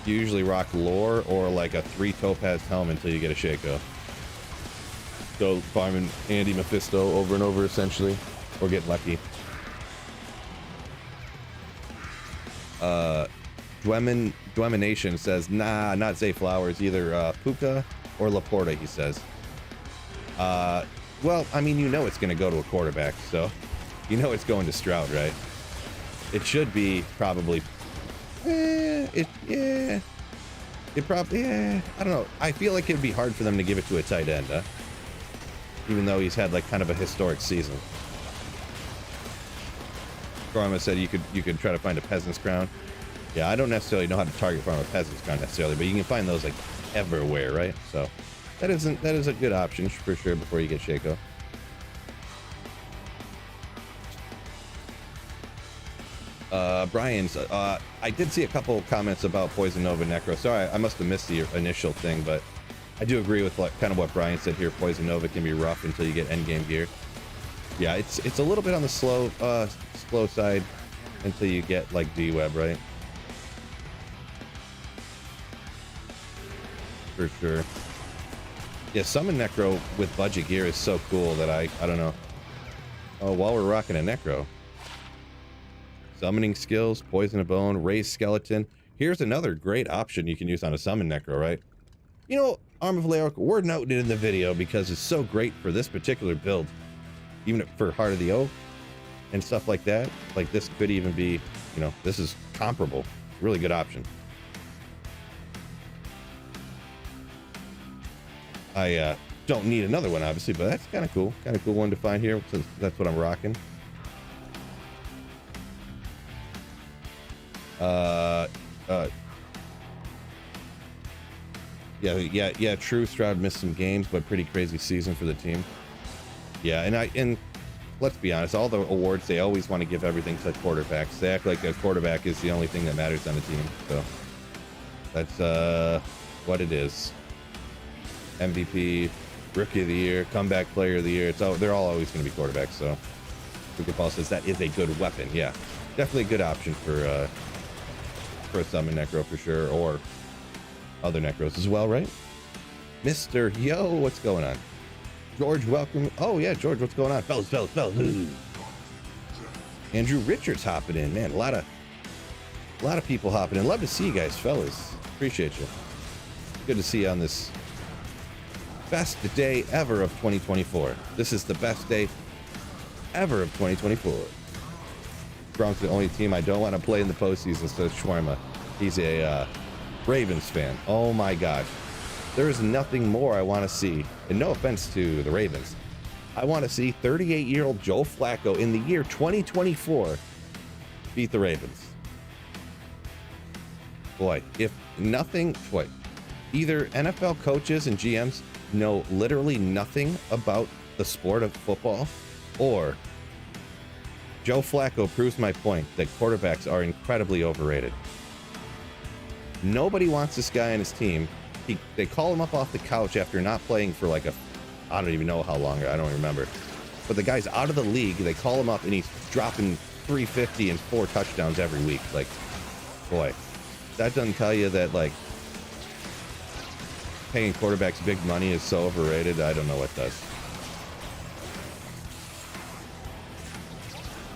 you usually rock lore or like a 3 topaz helm until you get a Shaco. So farming Andy Mephisto over and over essentially, or get lucky. Dwemination says, nah, not Zay Flowers, either Puka or Laporta, he says. Well, I mean, you know it's going to go to a quarterback, so you know it's going to Stroud, right? It should be probably, it probably, I don't know. I feel like it'd be hard for them to give it to a tight end, huh? Even though he's had like kind of a historic season. Gorma said you could try to find a peasant's crown. Yeah, I don't necessarily know how to target farm a peasant's crown necessarily, but you can find those like everywhere, right? So that is a good option for sure before you get Shaco. Brian's, I did see a couple comments about Poison Nova Necro. Sorry, I must have missed the initial thing, but I do agree with kind of what Brian said here. Poison Nova can be rough until you get endgame gear. Yeah, it's a little bit on the slow side until you get like D-Web, right? For sure. Yeah, Summon Necro with budget gear is so cool that I don't know. Oh, while we're rocking a Necro. Summoning skills, Poison a Bone, Raise Skeleton. Here's another great option you can use on a Summon Necro, right? You know, Arm of Laoric, we're noting it in the video because it's so great for this particular build. Even for Heart of the Oak and stuff like that. Like this could even be, you know, this is comparable. Really good option. I don't need another one, obviously, but that's kind of cool. Kind of cool one to find here since that's what I'm rocking. Yeah, true. Stroud missed some games, but pretty crazy season for the team. Yeah, and let's be honest, all the awards, they always want to give everything to quarterbacks. They act like a quarterback is the only thing that matters on the team. So that's what it is. MVP, Rookie of the Year, Comeback Player of the Year. They're all always going to be quarterbacks. So Wicked Paul says that is a good weapon. Yeah, definitely a good option for a Summon Necro for sure, or other Necros as well, right? Mr. Yo, what's going on? George, welcome. Oh yeah, George, what's going on? Fellas. Andrew Richards hopping in, man. A lot of people hopping in. Love to see you guys, fellas. Appreciate you. Good to see you on this best day ever of 2024. This is the best day ever of 2024. Broncos the only team I don't want to play in the postseason, says Shawarma. He's a Ravens fan. Oh my gosh. There is nothing more I want to see. And no offense to the Ravens. I want to see 38-year-old Joe Flacco in the year 2024 beat the Ravens. Boy, if nothing, either NFL coaches and GMs know literally nothing about the sport of football, or Joe Flacco proves my point that quarterbacks are incredibly overrated. Nobody wants this guy on his team. They call him up off the couch after not playing for like I don't even know how long, I don't remember. But the guy's out of the league. They call him up and he's dropping 350 and 4 touchdowns every week. Like, boy, that doesn't tell you that like paying quarterbacks big money is so overrated. I don't know what does.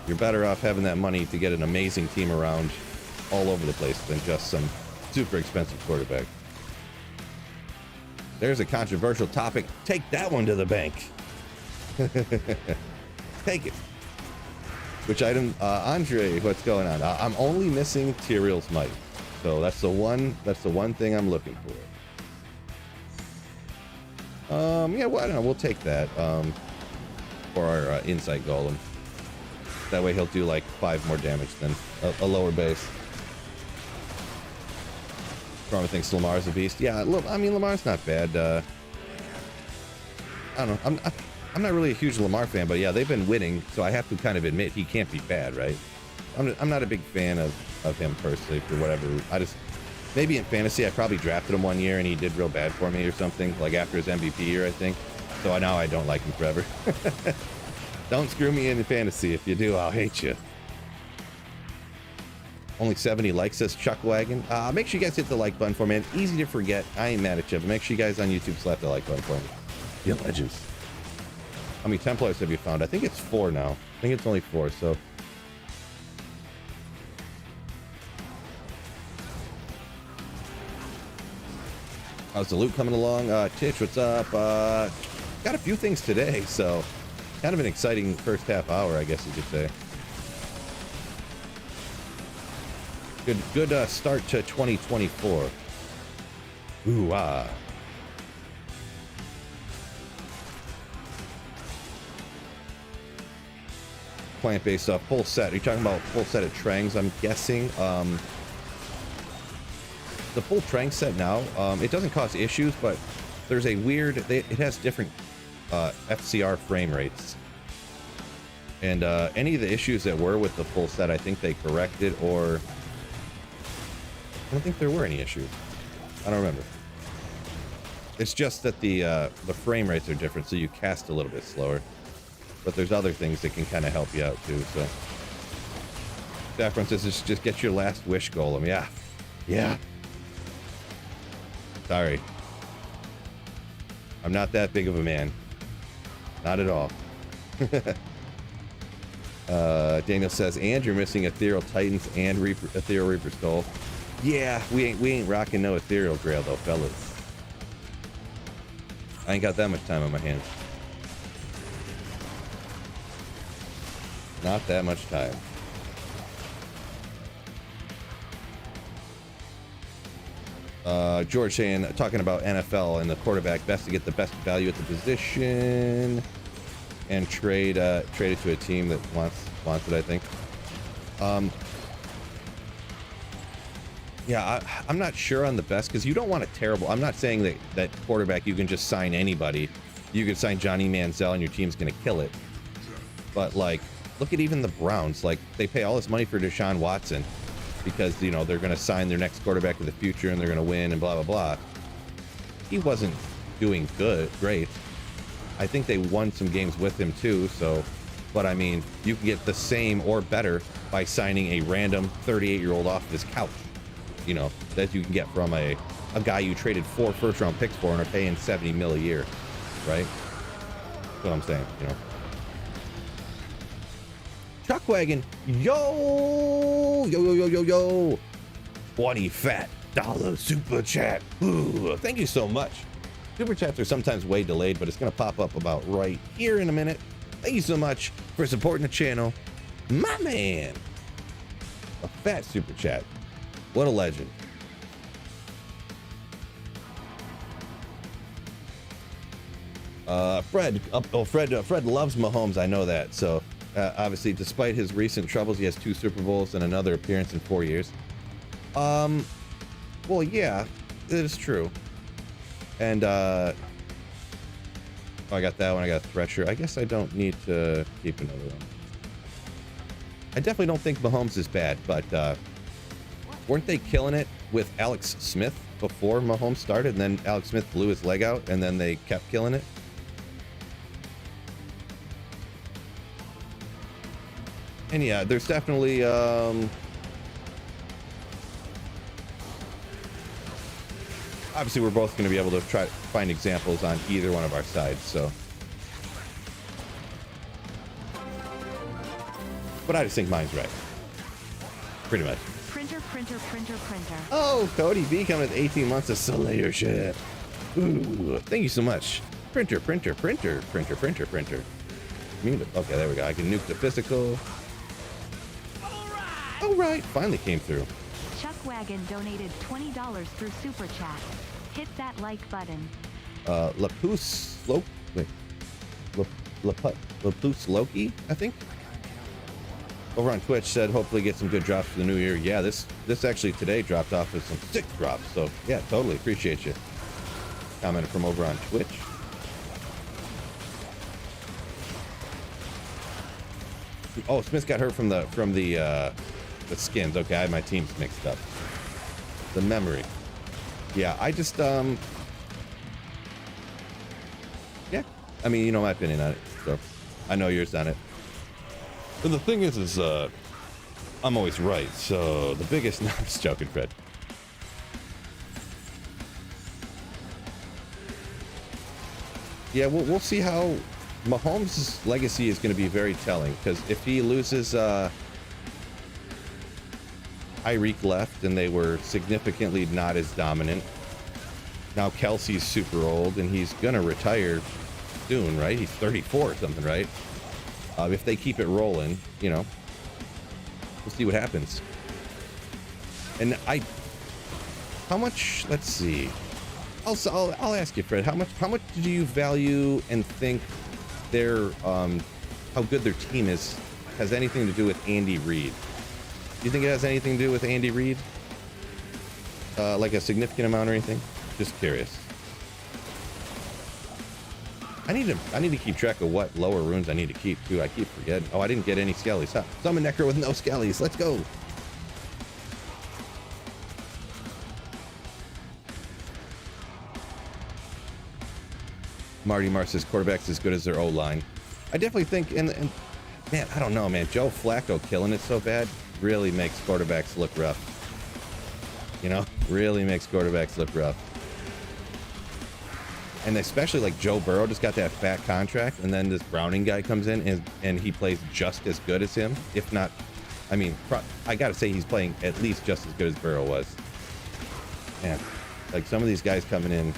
You're better off having that money to get an amazing team around all over the place than just some super expensive quarterback. There's a controversial topic. Take that one to the bank. Take it. Which item? Andre, what's going on? I'm only missing Tyrell's Might. So that's the one thing I'm looking for. Yeah, well, I don't know. We'll take that for our Insight Golem. That way he'll do like 5 more damage than a lower base. Probably thinks Lamar's a beast. Yeah, I mean, Lamar's not bad. I don't know. I'm not really a huge Lamar fan, but yeah, they've been winning, so I have to kind of admit he can't be bad, right? I'm not a big fan of him personally for whatever. I just, maybe in fantasy I probably drafted him one year and he did real bad for me or something, like after his MVP year, I think. So now I don't like him forever. Don't screw me in fantasy. If you do, I'll hate you. Only 70 likes, says Chuckwagon. Make sure you guys hit the like button for me. It's easy to forget. I ain't mad at you, but make sure you guys on YouTube slap the like button for me. You legends. How many Templars have you found? I think it's 4 now. I think it's only 4, so. How's the loot coming along? Titch, what's up? Got a few things today, so kind of an exciting first half hour, I guess you could say. Good start to 2024. Ooh, Plant-based stuff, full set. Are you talking about full set of Trangs, I'm guessing? The full Trang set now, it doesn't cause issues, but there's a weird, it has different FCR frame rates. And any of the issues that were with the full set, I think they corrected, or I don't think there were any issues. I don't remember. It's just that the frame rates are different, so you cast a little bit slower. But there's other things that can kind of help you out too. So, Saffron says, just get your last wish golem. Yeah, yeah. Sorry, I'm not that big of a man. Not at all. Daniel says, and you're missing Ethereal Titans and Ethereal Reaper Skull. Yeah, we ain't rocking no Ethereal Grail though, fellas. I ain't got that much time on my hands. Not that much time. George saying, talking about NFL and the quarterback, best to get the best value at the position and trade it to a team that wants it, I think. Yeah, I'm not sure on the best, because you don't want a terrible, I'm not saying that quarterback you can just sign anybody. You could sign Johnny Manziel and your team's gonna kill it. But like, look at even the Browns, like they pay all this money for Deshaun Watson because, you know, they're going to sign their next quarterback of the future and they're going to win and blah, blah, blah. He wasn't doing great. I think they won some games with him too. So, but I mean, you can get the same or better by signing a random 38-year-old off his couch, you know, that you can get from a guy you traded 4 first-round picks for and are paying $70 million a year, right? That's what I'm saying, you know. Chuckwagon, yo, $20 fat super chat. Ooh, thank you so much. Super chats are sometimes way delayed, but it's gonna pop up about right here in a minute. Thank you so much for supporting the channel, my man. A fat super chat. What a legend. Fred loves Mahomes. I know that. So. Obviously, despite his recent troubles, he has 2 Super Bowls and another appearance in 4 years. Well, yeah, it is true. And, oh, I got that one. I got a Thresher. I guess I don't need to keep another one. I definitely don't think Mahomes is bad, but weren't they killing it with Alex Smith before Mahomes started? And then Alex Smith blew his leg out, and then they kept killing it? And yeah, there's definitely obviously we're both going to be able to try to find examples on either one of our sides, so. But I just think mine's right. Pretty much. Printer. Oh, Cody B coming with 18 months of Solayership. Ooh, thank you so much. Printer. Okay, there we go. I can nuke the physical. All right, finally came through. Chuckwagon donated $20 through Super Chat. Hit that like button. Lapus Loki, I think. Over on Twitch said hopefully get some good drops for the new year. Yeah, this actually today dropped off with some sick drops. So yeah, totally appreciate you. Commented from over on Twitch. Oh, Smith got hurt from the skins. Okay, I had my teams mixed up. The memory. Yeah, I just yeah. I mean, you know my opinion on it, so I know yours on it. But the thing is I'm always right. So the biggest. No, I'm just joking, Fred. Yeah, we'll see how Mahomes' legacy is going to be very telling, because if he loses Tyreek left and they were significantly not as dominant. Now Kelsey's super old and he's going to retire soon, right? He's 34 or something, right? If they keep it rolling, you know, we'll see what happens. And how much, let's see. I'll ask you, Fred, how much do you value and think their how good their team is has anything to do with Andy Reid? Do you think it has anything to do with Andy Reid? Like a significant amount or anything? Just curious. I need to keep track of what lower runes I need to keep too. I keep forgetting. Oh, I didn't get any skellies. Huh? Summon Necro with no skellies. Let's go. Marty Marr says quarterback's as good as their O-line. I definitely think, and man, I don't know, man. Joe Flacco killing it so bad really makes quarterbacks look rough. You know, really makes quarterbacks look rough. And especially like Joe Burrow just got that fat contract, and then this Browning guy comes in and he plays just as good as him, if not. I mean, I gotta say he's playing at least just as good as Burrow was. Man, like some of these guys coming in.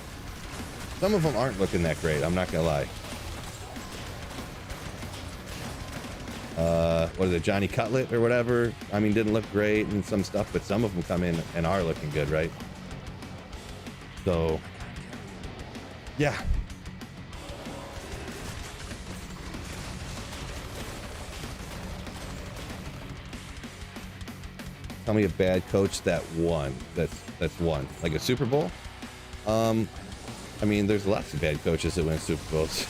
Some of them aren't looking that great, I'm not gonna lie. What is it, Johnny Cutlet or whatever? I mean, didn't look great and some stuff, but some of them come in and are looking good, right? So, yeah. Tell me a bad coach that won. That's won. Like a Super Bowl? I mean, there's lots of bad coaches that win Super Bowls.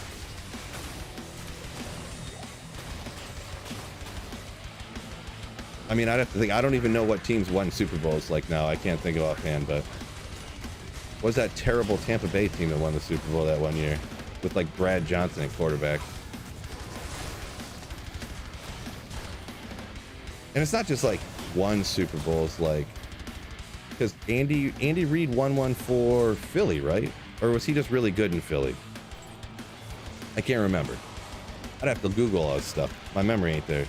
I mean, I'd have to think. I don't even know what teams won Super Bowls like now. I can't think of offhand, but what was that terrible Tampa Bay team that won the Super Bowl that one year with like Brad Johnson at quarterback? And it's not just like one Super Bowl. It's like, because Andy Reid won one for Philly, right? Or was he just really good in Philly? I can't remember. I'd have to Google all this stuff. My memory ain't there.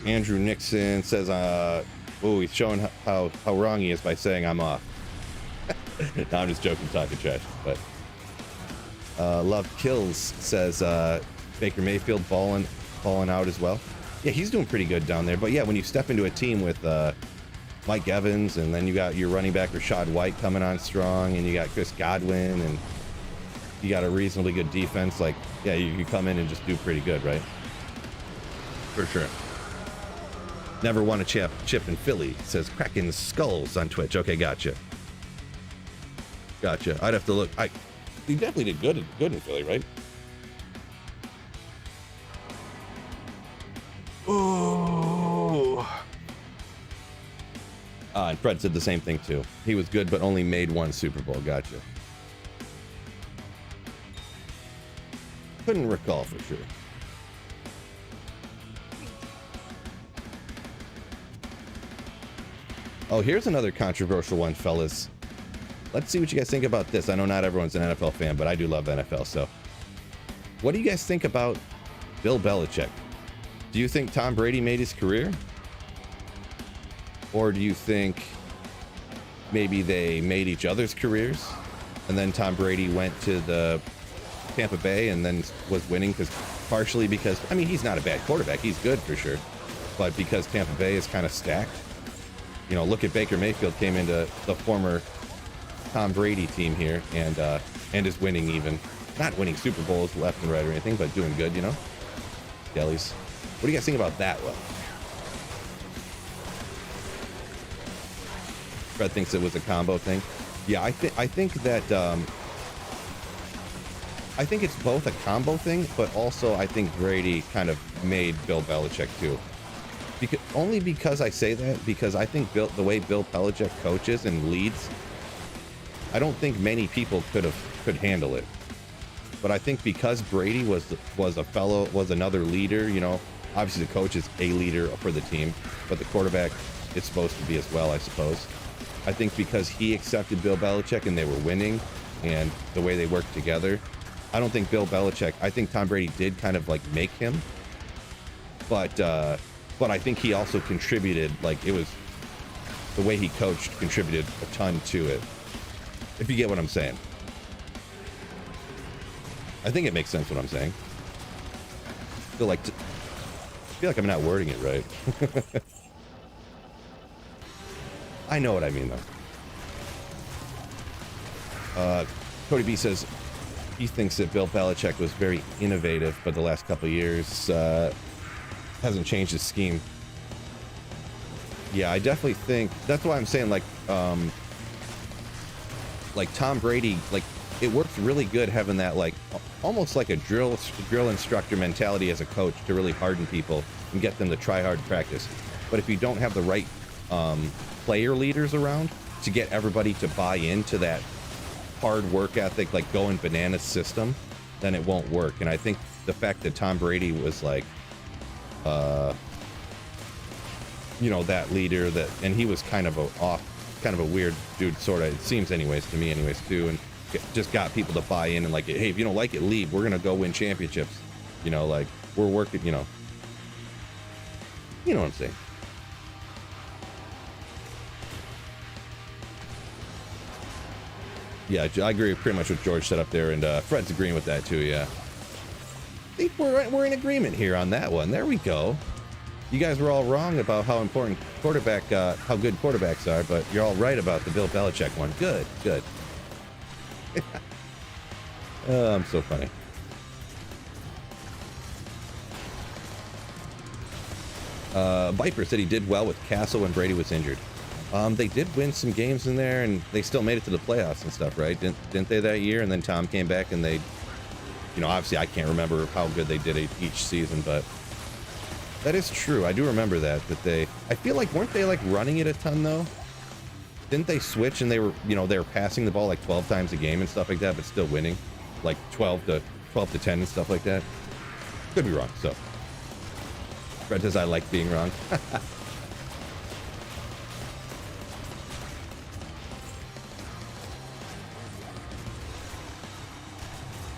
Andrew Nixon says, oh, he's showing how wrong he is by saying I'm off. No, I'm just joking, talking trash. But Love Kills says Baker Mayfield balling out as well. Yeah, he's doing pretty good down there. But yeah, when you step into a team with Mike Evans, and then you got your running back Rachaad White coming on strong, and you got Chris Godwin, and you got a reasonably good defense, like, yeah, you come in and just do pretty good, right? For sure. Never won a chip in Philly, says Cracking Skulls on Twitch. Okay, gotcha. I'd have to look. He definitely did good in Philly, right? Oh. And Fred said the same thing too. He was good, but only made one Super Bowl. Gotcha. Couldn't recall for sure. Oh, here's another controversial one, fellas. Let's see what you guys think about this. I know not everyone's an NFL fan, but I do love NFL. So, what do you guys think about Bill Belichick? Do you think Tom Brady made his career? Or do you think maybe they made each other's careers? And then Tom Brady went to the Tampa Bay and then was winning partially because, I mean, he's not a bad quarterback. He's good for sure. But because Tampa Bay is kind of stacked. You know, look at Baker Mayfield came into the former Tom Brady team here and is winning even. Not winning Super Bowls left and right or anything, but doing good, you know? Skellies. What do you guys think about that one? Fred thinks it was a combo thing. Yeah, I think that I think it's both a combo thing, but also I think Brady kind of made Bill Belichick too. Only because I say that, because I think the way Bill Belichick coaches and leads, I don't think many people could handle it. But I think because Brady was another leader, you know, obviously the coach is a leader for the team, but the quarterback is supposed to be as well, I suppose. I think because he accepted Bill Belichick and they were winning and the way they worked together, I don't think Bill Belichick, I think Tom Brady did kind of like make him, but I think he also contributed, like it was the way he coached contributed a ton to it. If you get what I'm saying. I think it makes sense what I'm saying. I feel like I'm not wording it right. I know what I mean though. Cody B says he thinks that Bill Belichick was very innovative, but the last couple of years hasn't changed his scheme. Yeah, I definitely think that's why I'm saying like Tom Brady, like it works really good having that like almost like a drill instructor mentality as a coach to really harden people and get them to try hard practice. But if you don't have the right player leaders around to get everybody to buy into that hard work ethic, like going bananas system, then it won't work. And I think the fact that Tom Brady was like you know, that leader, that, and he was kind of a weird dude, sort of, it seems anyways to me anyways too, and just got people to buy in and like, hey, if you don't like it, leave, we're gonna go win championships, you know, like we're working, you know what I'm saying. Yeah, I agree pretty much with George said up there, and Fred's agreeing with that too. Yeah, I think we're in agreement here on that one. There we go. You guys were all wrong about how important how good quarterbacks are, but you're all right about the Bill Belichick one. Good. Oh, I'm so funny. Viper said he did well with Castle when Brady was injured. They did win some games in there, and they still made it to the playoffs and stuff, right? Didn't they that year? And then Tom came back, and they, you know, obviously I can't remember how good they did each season, but that is true. I do remember that they, I feel like, weren't they like running it a ton though? Didn't they switch and they were passing the ball like 12 times a game and stuff like that, but still winning like 12 to 10 and stuff like that? Could be wrong. So Fred says I like being wrong.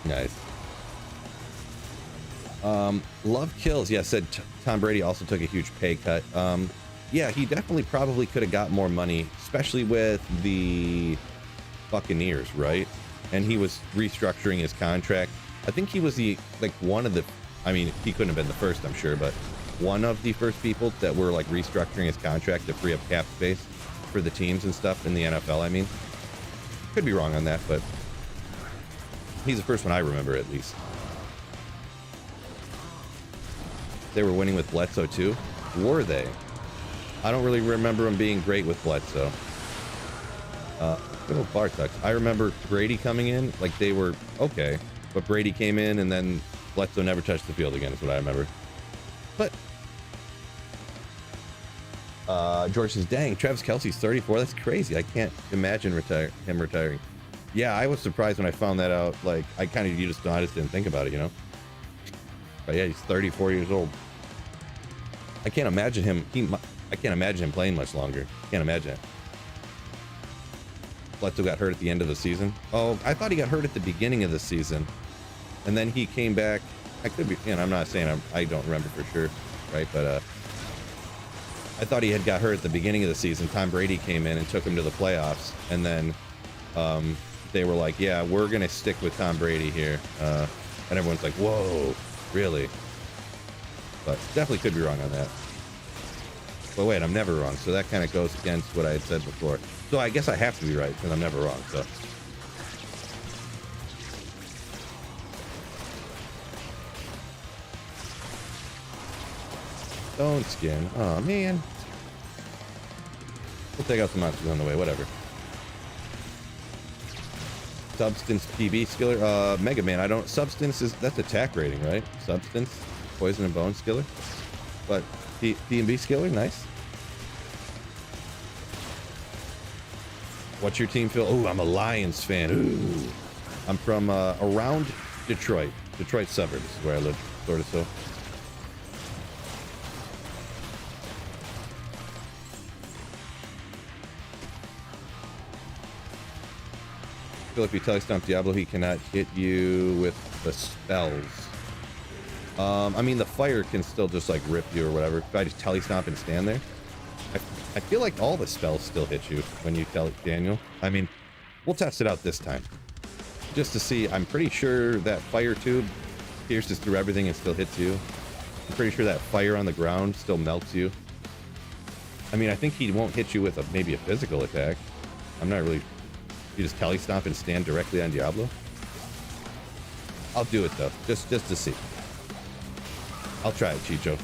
Nice. Love kills. Yeah, said Tom Brady also took a huge pay cut. Yeah, he definitely probably could have got more money, especially with the Buccaneers, right? And he was restructuring his contract. I think he was one of the, I mean, he couldn't have been the first, I'm sure, but one of the first people that were like restructuring his contract to free up cap space for the teams and stuff in the NFL. I mean, could be wrong on that, but he's the first one I remember, at least. They were winning with Bledsoe too. Were they? I don't really remember them being great with Bledsoe. Good old Bartucks. I remember Brady coming in, like they were okay, but Brady came in and then Bledsoe never touched the field again, is what I remember. But George says, dang, Travis Kelce's 34. That's crazy. I can't imagine him retiring. Yeah, I was surprised when I found that out. Like, I just didn't think about it, you know? But yeah, he's 34 years old. I can't imagine him. I can't imagine him playing much longer. Can't imagine it. Bledsoe got hurt at the end of the season. Oh, I thought he got hurt at the beginning of the season, and then he came back. I could be, I'm not saying I don't remember for sure, right? But I thought he had got hurt at the beginning of the season. Tom Brady came in and took him to the playoffs, and then they were like, "Yeah, we're gonna stick with Tom Brady here," and everyone's like, "Whoa, really?" But definitely could be wrong on that. But wait, I'm never wrong, so that kind of goes against what I had said before. So I guess I have to be right because I'm never wrong. So. Don't skin. Oh man. We'll take out the monsters on the way. Whatever. Substance PB skiller. Mega Man. I don't. Substance is that's attack rating, right? Substance, poison and bone skiller. But P and B skiller, nice. What's your team feel? Oh, I'm a Lions fan. Ooh. I'm from around Detroit. Detroit suburbs is where I live, sort of so. I feel like if you telestomp Diablo, he cannot hit you with the spells. I mean, the fire can still just like rip you or whatever. If I just telestomp and stand there, I feel like all the spells still hit you when you tell Daniel. I mean, we'll test it out this time. Just to see, I'm pretty sure that fire tube pierces through everything and still hits you. I'm pretty sure that fire on the ground still melts you. I mean, I think he won't hit you with maybe a physical attack. I'm not really... You just telestomp and stand directly on Diablo? I'll do it though, just to see. I'll try it, Chicho.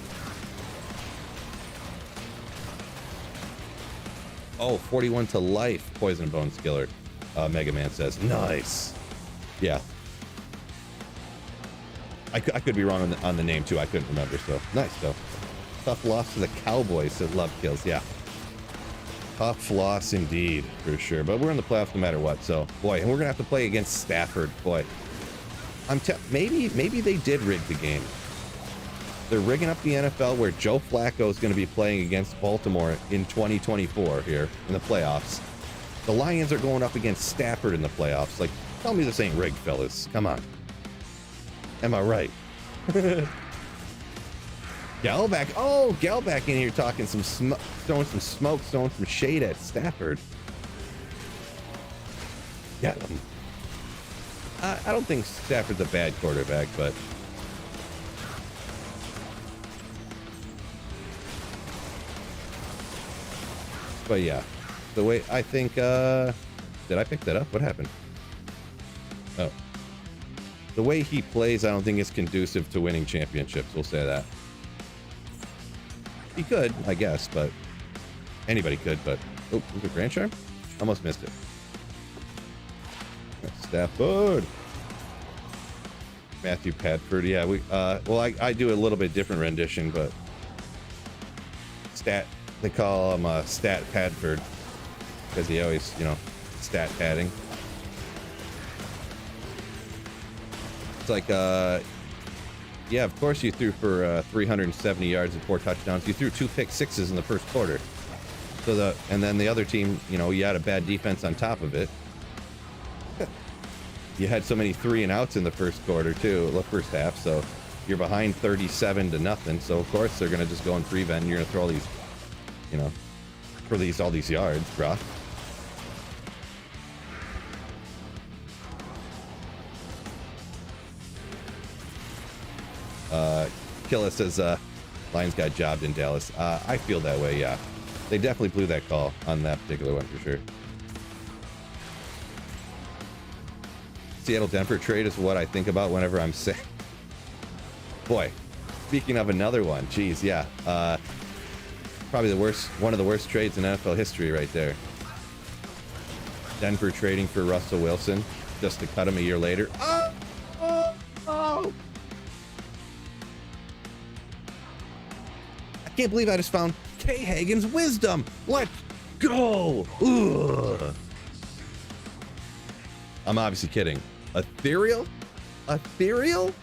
Oh, 41 to life, Poison and Bone Skiller. Mega Man says, nice. Yeah. I could be wrong on the name too. I couldn't remember. So nice though. Tough loss to the Cowboys. That love kills. Yeah. Tough loss indeed, for sure. But we're in the playoffs no matter what. So boy, and we're gonna have to play against Stafford. Boy, maybe they did rig the game. They're rigging up the NFL where Joe Flacco is going to be playing against Baltimore in 2024 here in the playoffs. The Lions are going up against Stafford in the playoffs. Like, tell me this ain't rigged, fellas. Come on. Am I right? Galback. Oh, Galback in here talking throwing some smoke, throwing some shade at Stafford. Yeah. I don't think Stafford's a bad quarterback, but... But yeah, the way I think, did I pick that up? What happened? Oh. The way he plays, I don't think is conducive to winning championships. We'll say that. He could, I guess, but anybody could, but... Oh, was it Grand Charm? Almost missed it. Stafford. Matthew Padford. Yeah, well, I do a little bit different rendition, but... They call him Stat Padford because he always, stat padding. It's like, yeah, of course you threw for 370 yards and 4 touchdowns. You threw 2 pick sixes in the first quarter. So and then the other team, you had a bad defense on top of it. You had so many 3 and outs in the first quarter too, the first half. So you're behind 37-0. So of course they're gonna just go and prevent. And you're gonna throw all these. For all these yards, bruh. Killa says, Lions got jobbed in Dallas. I feel that way, yeah. They definitely blew that call on that particular one for sure. Seattle-Denver trade is what I think about whenever I'm sick. Boy, speaking of another one, geez, yeah. Probably one of the worst trades in NFL history right there. Denver trading for Russell Wilson just to cut him a year later. Oh! I can't believe I just found K. Hagen's wisdom. Let's go! Ugh. I'm obviously kidding. Ethereal? Ethereal?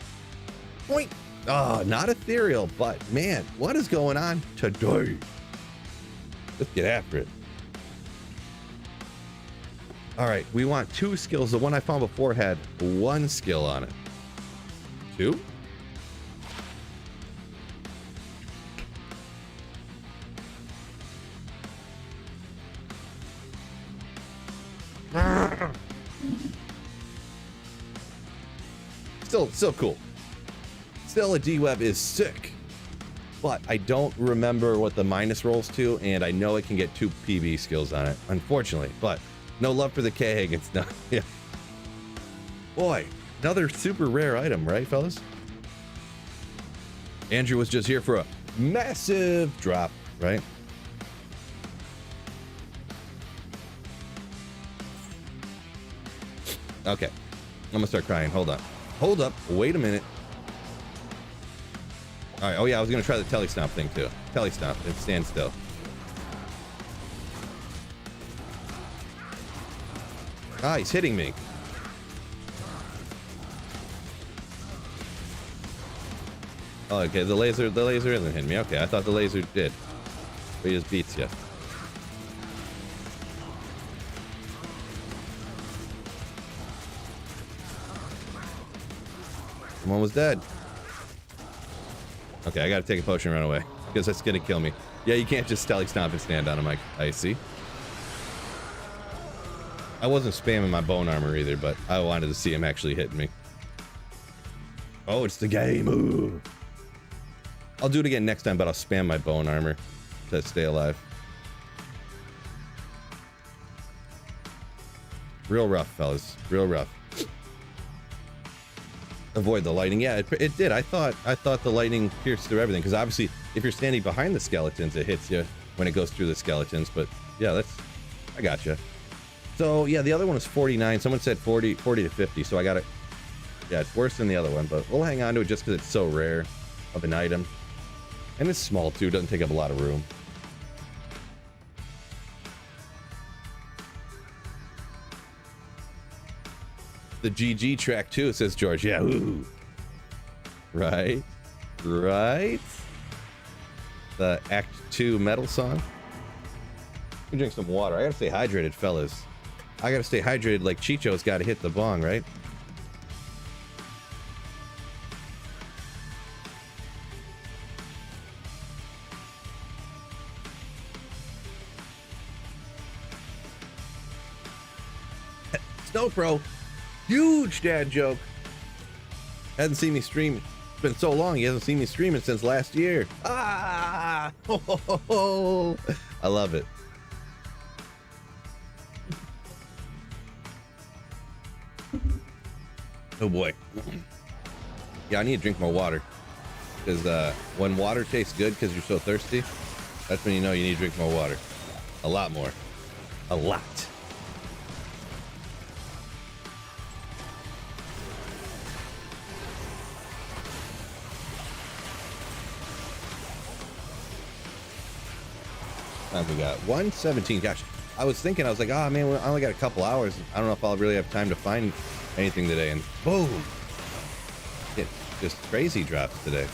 Point. Oh, not ethereal, but man, what is going on today? Let's get after it. All right, we want 2 skills. The one I found before had 1 skill on it. 2? Still cool. Still, a D-Web is sick. But I don't remember what the minus rolls to, and I know it can get 2 PB skills on it, unfortunately. But no love for the K-Hagens. No, yeah. Boy, another super rare item, right, fellas? Andrew was just here for a massive drop, right? Okay. I'm gonna start crying. Hold up. Hold up. Wait a minute. All right. Oh yeah, I was gonna try the telestomp thing too. Telestomp and stand still. Ah, he's hitting me. Oh, okay. The laser isn't hitting me. Okay, I thought the laser did. But he just beats you. I'm almost dead. Okay, I gotta take a potion and run away because that's gonna kill me. Yeah, you can't just telestomp and stand on him. I see. I wasn't spamming my bone armor either, but I wanted to see him actually hitting me. Oh, it's the game. Ooh. I'll do it again next time, but I'll spam my bone armor to stay alive. Real rough, fellas. Real rough. Avoid the lightning. Yeah, it did. I thought the lightning pierced through everything, because obviously if you're standing behind the skeletons, it hits you when it goes through the skeletons. But yeah, I gotcha. So yeah, the other one was 49. Someone said 40 to 50. So I got it. Yeah, it's worse than the other one, but we'll hang on to it just because it's so rare of an item. And it's small too, doesn't take up a lot of room. The GG track too, says George. Yeah, ooh. Right? Right? The Act 2 metal song. Let me drink some water. I gotta stay hydrated, fellas. I gotta stay hydrated like Chicho's gotta hit the bong, right? Snow Pro, huge dad joke. Hasn't seen me stream. It's been so long. He hasn't seen me streaming since last year. Ah, I love it. Oh boy. Yeah, I need to drink more water, because when water tastes good because you're so thirsty, that's when you know you need to drink more water. A lot more. A lot. Time we got 1:17. Gosh, I was thinking, I was like, oh man, I only got a couple hours. I don't know if I'll really have time to find anything today. And boom, it just crazy drops today.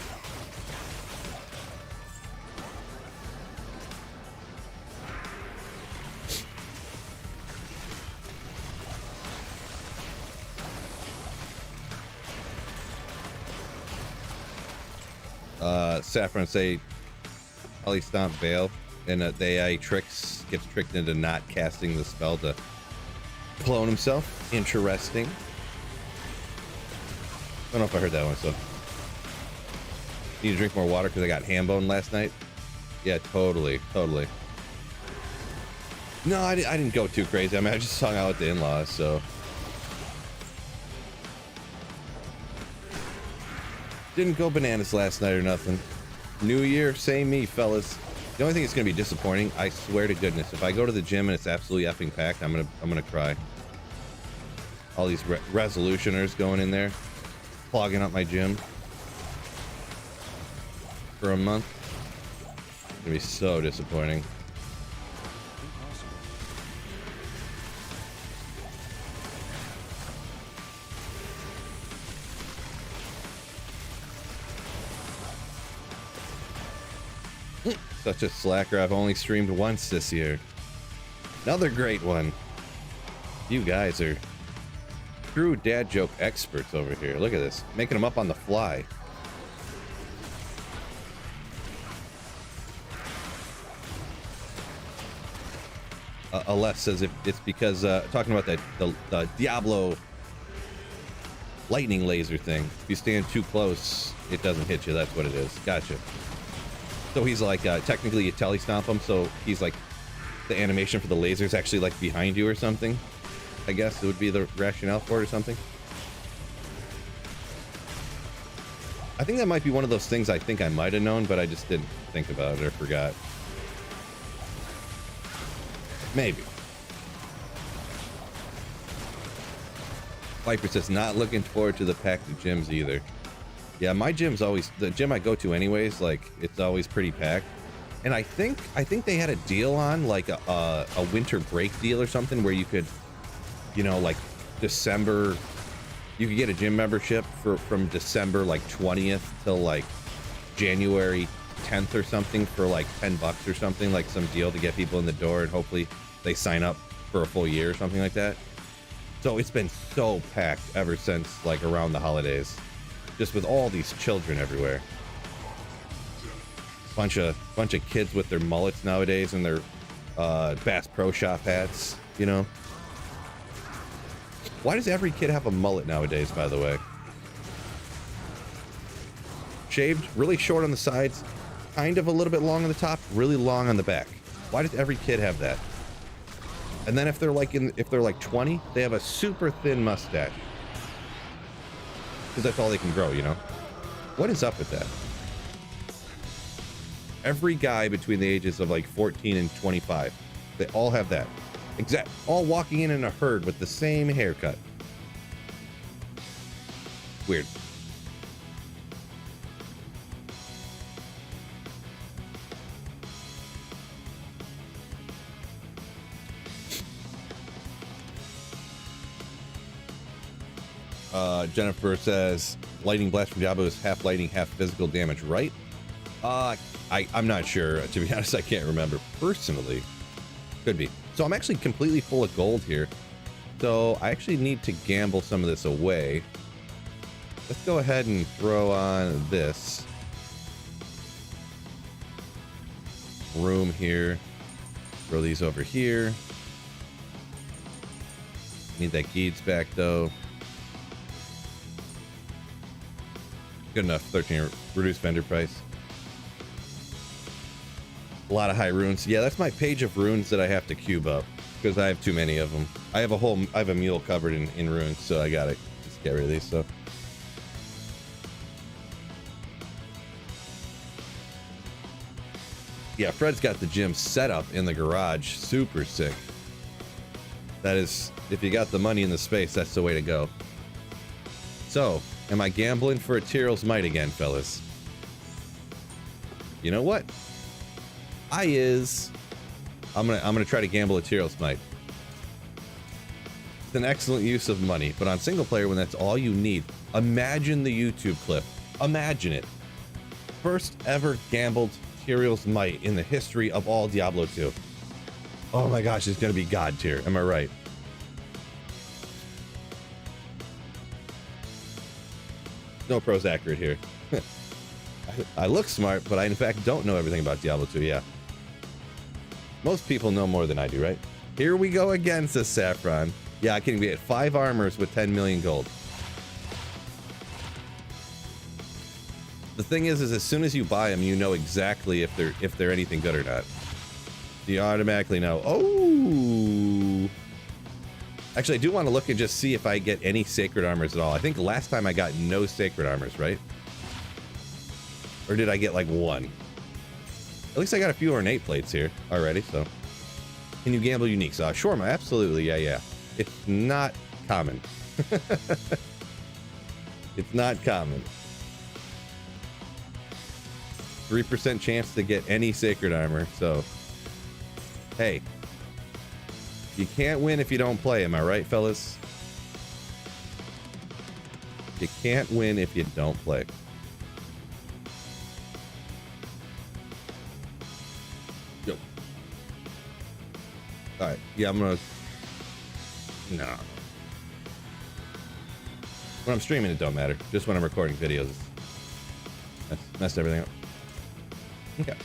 Saffron say, Holly Stomp Veil. And the AI gets tricked into not casting the spell to clone himself. Interesting. I don't know if I heard that one, so. Need to drink more water because I got ham bone last night. Yeah, totally. No, I didn't go too crazy. I mean, I just hung out with the in-laws, so. Didn't go bananas last night or nothing. New year, same me, fellas. The only thing that's gonna be disappointing, I swear to goodness, if I go to the gym and it's absolutely effing packed, I'm gonna cry. All these resolutioners going in there, clogging up my gym for a month. It's gonna be so disappointing. Such a slacker. I've only streamed once this year. Another great one. You guys are true dad joke experts over here. Look at this. Making them up on the fly. Aleph says if it's because talking about the Diablo lightning laser thing. If you stand too close, it doesn't hit you. That's what it is. Gotcha. So he's like, technically you telestomp him, so he's like, the animation for the laser is actually like behind you or something. I guess it would be the rationale for it or something. I think that might be one of those things I think I might have known, but I just didn't think about it or forgot. Maybe. Viper says not looking forward to the packed gyms either. Yeah, my gym's always, the gym I go to anyways, like it's always pretty packed. And I think they had a deal on like a winter break deal or something where you could, you know, like December, you could get a gym membership from December like 20th till like January 10th or something for like $10 or something, like some deal to get people in the door, and hopefully they sign up for a full year or something like that. So it's been so packed ever since like around the holidays, just with all these children everywhere. Bunch of kids with their mullets nowadays and their Bass Pro Shop hats, you know. Why does every kid have a mullet nowadays, by the way? Shaved, really short on the sides, kind of a little bit long on the top, really long on the back. Why does every kid have that? And then if they're like 20, they have a super thin mustache. Because that's all they can grow, you know? What is up with that? Every guy between the ages of like 14 and 25, they all have that. All walking in a herd with the same haircut. Weird. Jennifer says lightning blast from Diablo is half lightning, half physical damage, right? I'm not sure, to be honest. I can't remember personally. Could be. So I'm actually completely full of gold here, so I actually need to gamble some of this away. Let's go ahead and throw on this room here. Throw these over here. Need that Geeds back though. Good enough. 13 reduced vendor price. A lot of high runes. Yeah, that's my page of runes that I have to cube up because I have too many of them. I have a mule covered in runes, so I gotta just get rid of these stuff. Yeah, Fred's got the gym set up in the garage. Super sick. That is, if you got the money in the space, that's the way to go. So, am I gambling for a Tyrell's Might again, fellas? You know what? I'm gonna try to gamble a Tyrell's Might. It's an excellent use of money, but on single player, when that's all you need, imagine the YouTube clip. Imagine it. First ever gambled Tyrell's Might in the history of all Diablo 2. Oh my gosh, it's gonna be God tier. Am I right? No pros accurate here. I look smart, but I in fact don't know everything about Diablo 2, yeah. Most people know more than I do, right? Here we go again, says Saffron. Yeah, I can get 5 armors with 10 million gold. The thing is as soon as you buy them, you know exactly if they're anything good or not. You automatically know. Oh! Actually, I do want to look and just see if I get any sacred armors at all. I think last time I got no sacred armors, right? Or did I get like 1? At least I got a few ornate plates here already, so. Can you gamble uniques? Sure, absolutely, yeah. It's not common. It's not common. 3% chance to get any sacred armor, so. Hey. You can't win if you don't play, am I right, fellas? You can't win if you don't play. Yo. Alright, yeah, I'm gonna... No. When I'm streaming, it don't matter. Just when I'm recording videos. Messed everything up. Okay.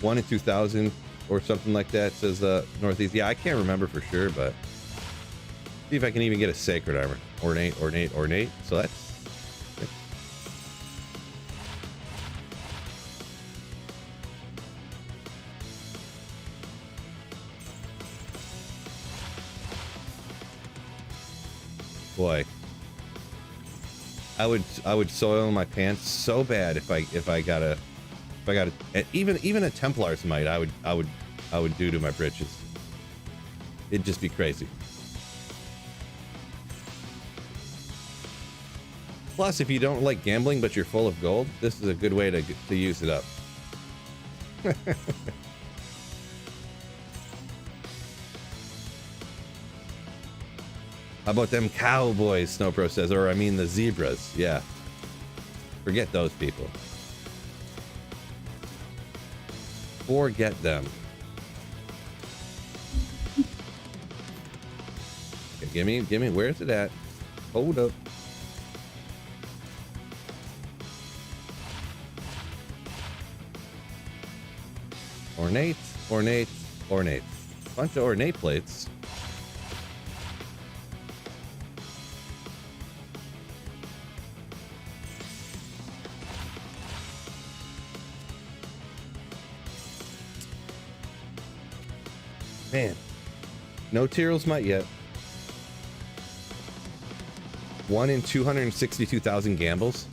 1 in 2,000 or something like that, says Northeast. Yeah, I can't remember for sure, but see if I can even get a sacred armor. Ornate. So that's... Boy. I would soil my pants so bad if I got a even a Templar's Might I would do to my britches. It'd just be crazy. Plus, if you don't like gambling but you're full of gold, this is a good way to use it up. How about them cowboys, Snowpro says, or I mean the zebras. Yeah. Forget those people. Forget them. Okay, give me, where's it at? Hold up. Ornate, ornate, ornate. Bunch of ornate plates. Man, no Tyrrell's Might yet. 1 in 262,000 gambles.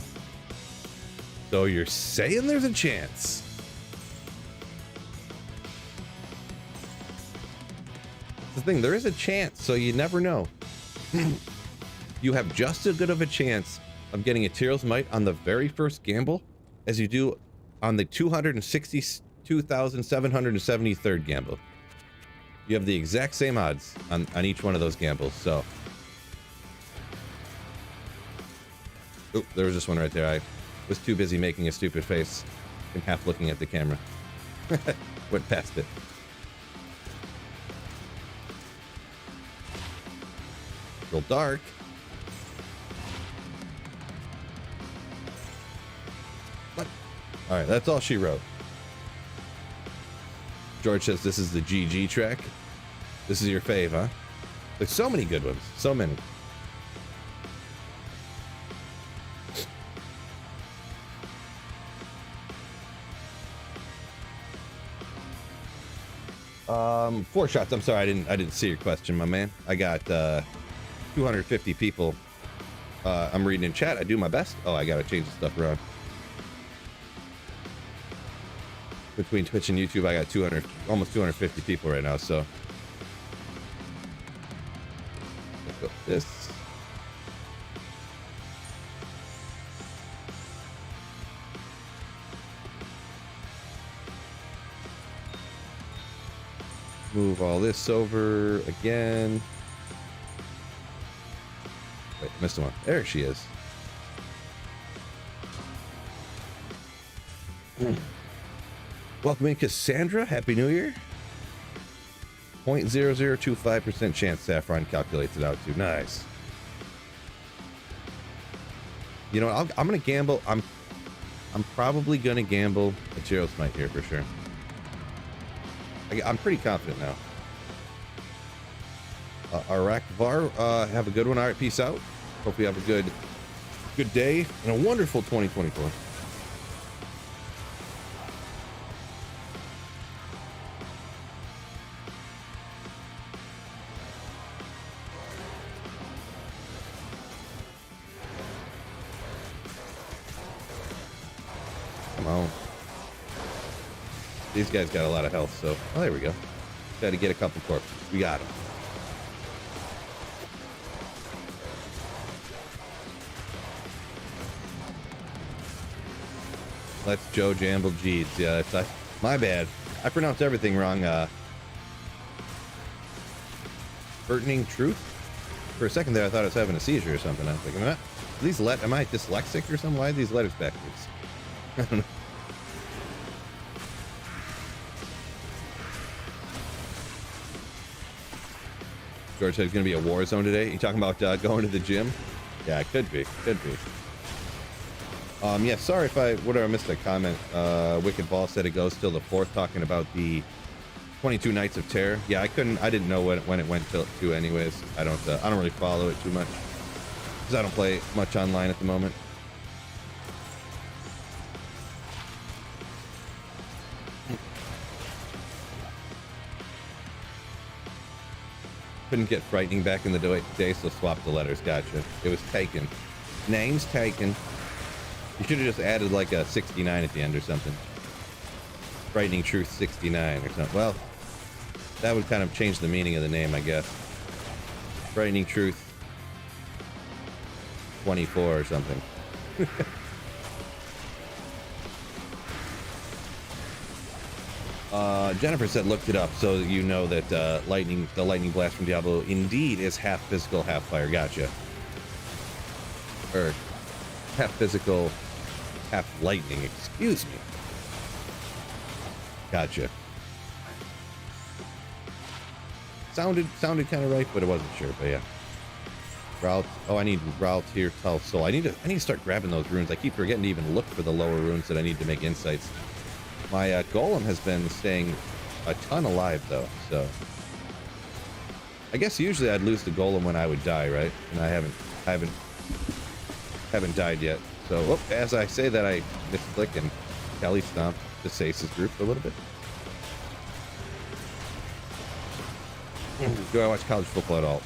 So you're saying there's a chance. The thing, there is a chance, so you never know. You have just as good of a chance of getting a Tyrrell's Might on the very first gamble as you do on the 262,773rd gamble. You have the exact same odds on each one of those gambles, so. Oh, there was just one right there. I was too busy making a stupid face and half looking at the camera. Went past it. Still dark. What? All right, that's all she wrote. George says this is the GG track. This is your fave, huh? There's so many good ones. So many. Four shots. I'm sorry, I didn't see your question, my man. I got 250 people. I'm reading in chat. I do my best. Oh, I gotta change the stuff around. Between Twitch and YouTube, I got almost 250 people right now, so. Let's go with this. Move all this over again. Wait, missed one. There she is. Welcome in, Cassandra. Happy New Year. 0.0025% chance Saffron calculates it out to. Nice. You know, I'm gonna gamble. I'm probably gonna gamble a Tyrrell's Might here for sure. I'm pretty confident now. Arakvar, have a good one. All right, peace out. Hope you have a good day and a wonderful 2024. Come on. These guys got a lot of health, so. Oh, there we go. Got to get a couple corpses. We got them. Let's Joe Jamble Jeeds. Yeah, that's my bad. I pronounced everything wrong. Burdening Truth? For a second there, I thought I was having a seizure or something. I was like, am I dyslexic or something? Why are these letters backwards? I don't know. George said it's going to be a war zone today. You talking about going to the gym? Yeah, it could be. Could be. Yeah, sorry if I missed a comment. Wicked Ball said it goes till the 4th, talking about the 22 Nights of Terror. Yeah, I didn't know when it went to anyways. I don't really follow it too much because I don't play much online at the moment. Couldn't get frightening back in the day, so swapped the letters. Gotcha. It was taken. Name's taken. You should have just added like a 69 at the end or something. Frightening Truth 69 or something. Well, that would kind of change the meaning of the name, I guess. Frightening Truth 24 or something. Jennifer said, looked it up, so you know that the lightning blast from Diablo indeed is half physical, half fire. Gotcha. Or half physical, half lightning. Excuse me. Gotcha. Sounded kind of right, but I wasn't sure. But yeah. Route. Oh, I need route here. Tell soul. I need to start grabbing those runes. I keep forgetting to even look for the lower runes that I need to make insights. My golem has been staying a ton alive though, so I guess usually I'd lose the golem when I would die, right? And I haven't died yet. So as I say that, I misclick and Kelly stomp the Saces group a little bit. Do I watch college football at all?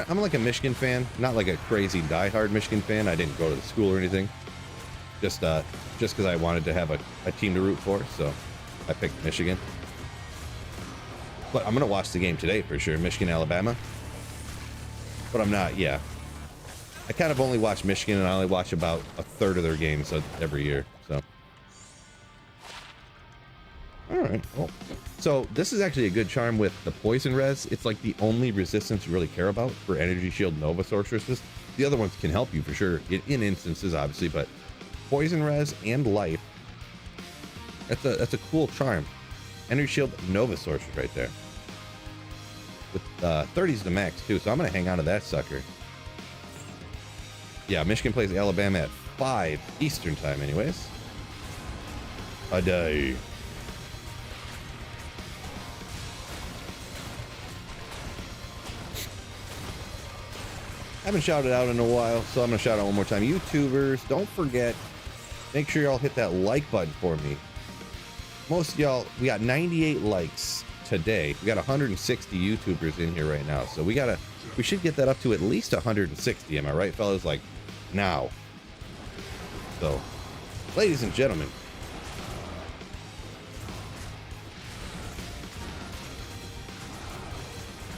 I'm like a Michigan fan, not like a crazy diehard Michigan fan. I didn't go to the school or anything. Just because I wanted to have a team to root for, so I picked Michigan. But I'm gonna watch the game today for sure, Michigan, Alabama. But I'm not, yeah. I kind of only watch Michigan, and I only watch about a third of their games every year, so. All right, well, so this is actually a good charm with the poison res. It's like the only resistance you really care about for energy shield Nova sorceresses. The other ones can help you for sure in instances, obviously, but poison res and life. That's a cool charm. Energy shield Nova sorcerer right there. With 30s to max too, so I'm gonna hang on to that sucker. Yeah, Michigan plays Alabama at 5 Eastern time, anyways. A day. Haven't shouted out in a while, so I'm gonna shout out one more time. YouTubers, don't forget, make sure y'all hit that like button for me. Most of y'all, we got 98 likes today. We got 160 YouTubers in here right now, so we should get that up to at least 160. Am I right, fellas? Like now. So, ladies and gentlemen,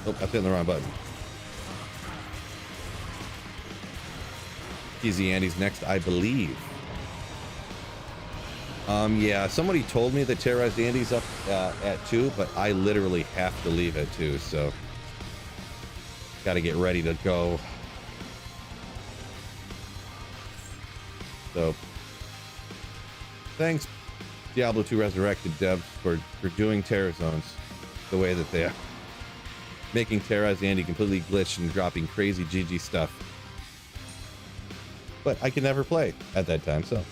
oh, I hit the wrong button. Easy Andy's next, I believe. Yeah, somebody told me that Terrorized Andy's up at 2, but I literally have to leave at 2, so got to get ready to go. So, thanks, Diablo 2 Resurrected devs, for doing Terror Zones the way that they are. Making Terrorized Andy completely glitched and dropping crazy GG stuff. But I could never play at that time, so.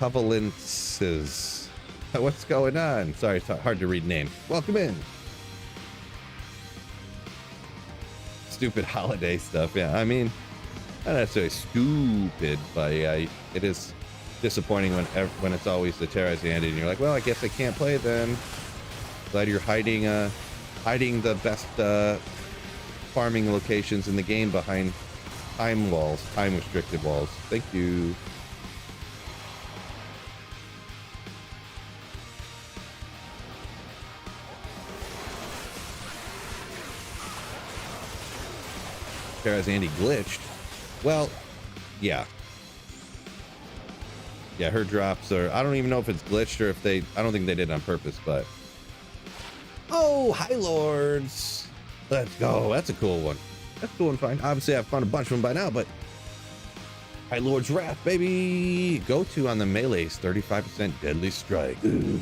Covalences. What's going on? Sorry, it's hard to read name. Welcome in. Stupid holiday stuff. Yeah, I mean, not necessarily stupid, but yeah, it is disappointing when it's always the Terra's Andy and you're like, well, I guess I can't play then. Glad you're hiding the best farming locations in the game behind time restricted walls. Thank you. Terra's Andy glitched. Well, yeah. Yeah, her drops are, I don't even know if it's glitched or if I don't think they did it on purpose, but. Oh, High Lords. Let's go. That's a cool one. That's cool and fine. Obviously, I've found a bunch of them by now, but High Lord's Wrath, baby. Go-to on the melee's 35% deadly strike. Ooh,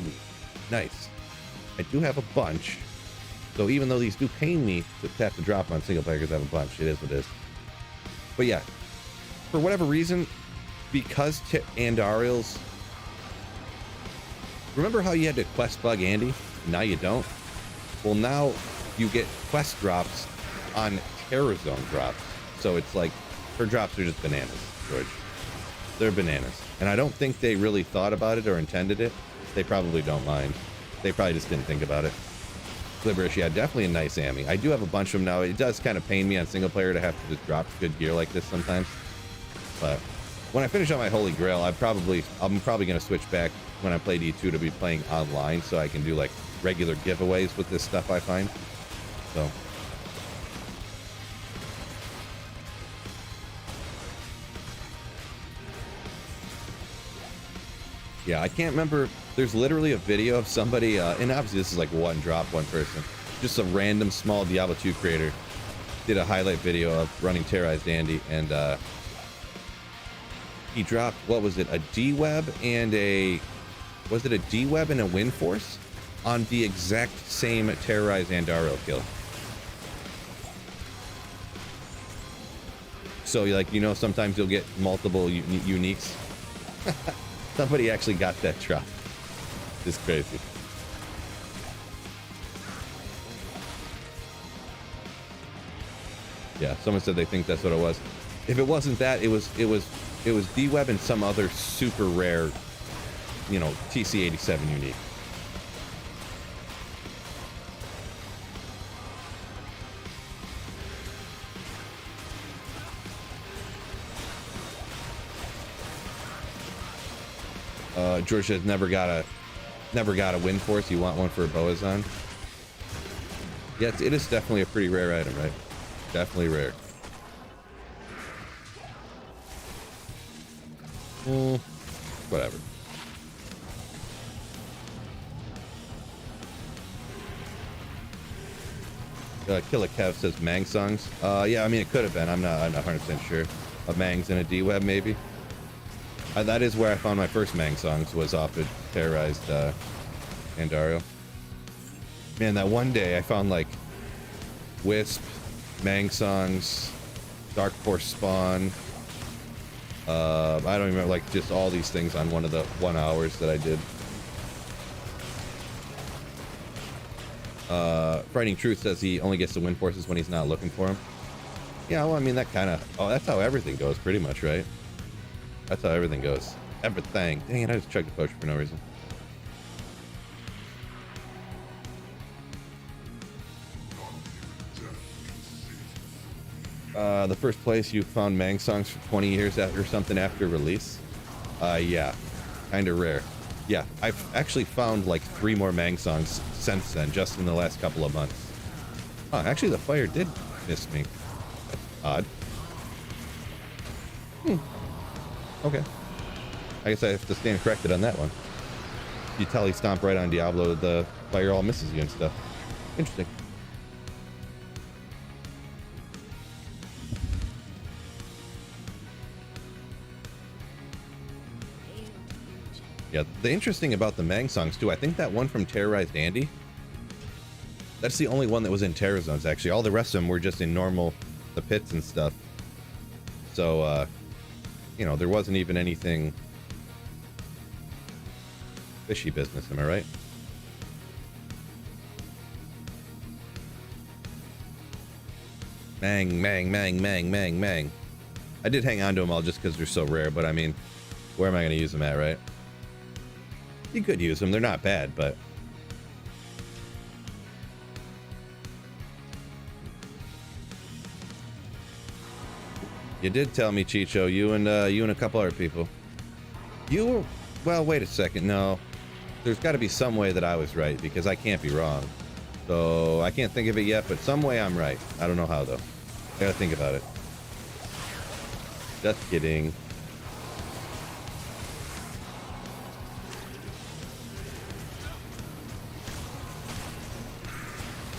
nice. I do have a bunch. So even though these do pain me to have to drop on single player because I have a bunch, it is what it is. But yeah, for whatever reason, because Andariel's... Remember how you had to quest bug Andy? Now you don't? Well, now you get quest drops on Terror Zone drops. So it's like, her drops are just bananas, George. They're bananas. And I don't think they really thought about it or intended it. They probably don't mind. They probably just didn't think about it. Liberish, yeah, definitely a nice Ami. I do have a bunch of them now. It does kind of pain me on single player to have to just drop good gear like this sometimes. But when I finish on my Holy Grail, I'm probably going to switch back when I play D2 to be playing online so I can do like regular giveaways with this stuff I find. So Yeah, I can't remember. There's literally a video of somebody, and obviously this is like one drop, one person. Just a random small Diablo 2 creator did a highlight video of running Terrorized Andy, and he dropped, what was it, a D-Web and a... Was it a D-Web and a Wind Force? On the exact same Terrorized Andaro kill. So, like, you know, sometimes you'll get multiple uniques. Somebody actually got that drop. It's crazy. Yeah, someone said they think that's what it was. If it wasn't that, it was D-Web and some other super rare, you know, TC-87 unique. George has never got a Wind Force. You want one for a Boazon? Yeah, it is definitely a pretty rare item, right? Definitely rare. Whatever. Killer Kev says Mang songs. Yeah, I mean it could have been. I'm not 100% sure. A Mangs and a D-Web maybe. That is where I found my first Mang songs, was off of Terrorized Andaro. Man, that one day I found like Wisp, Mang songs, Dark Force Spawn. I don't even remember, like just all these things on one of the 1 hours that I did. Fighting Truth says he only gets the Wind Forces when he's not looking for them. Yeah, well, I mean that kind of. Oh, that's how everything goes, pretty much, right? That's how everything goes. Everything. Dang it, I just chugged a potion for no reason. The first place you found Mang songs for 20 years after something after release? Yeah. Kind of rare. Yeah, I've actually found like 3 more Mang songs since then, just in the last couple of months. Oh, actually the fire did miss me. That's odd. Okay. I guess I have to stand corrected on that one. You tell he stomped right on Diablo, the fire all misses you and stuff. Interesting. Yeah, the interesting about the Mang songs too, I think that one from Terrorized Andy, that's the only one that was in Terror Zones actually. All the rest of them were just in normal, the pits and stuff. So, you know, there wasn't even anything fishy business, am I right? Mang, Mang, Mang, Mang, Mang, Mang. I did hang on to them all just because they're so rare, but I mean, where am I going to use them at, right? You could use them, they're not bad, but... You did tell me, Chicho, you and a couple other people. You were... Well, wait a second, no. There's got to be some way that I was right, because I can't be wrong. So, I can't think of it yet, but some way I'm right. I don't know how, though. I gotta think about it. Just kidding.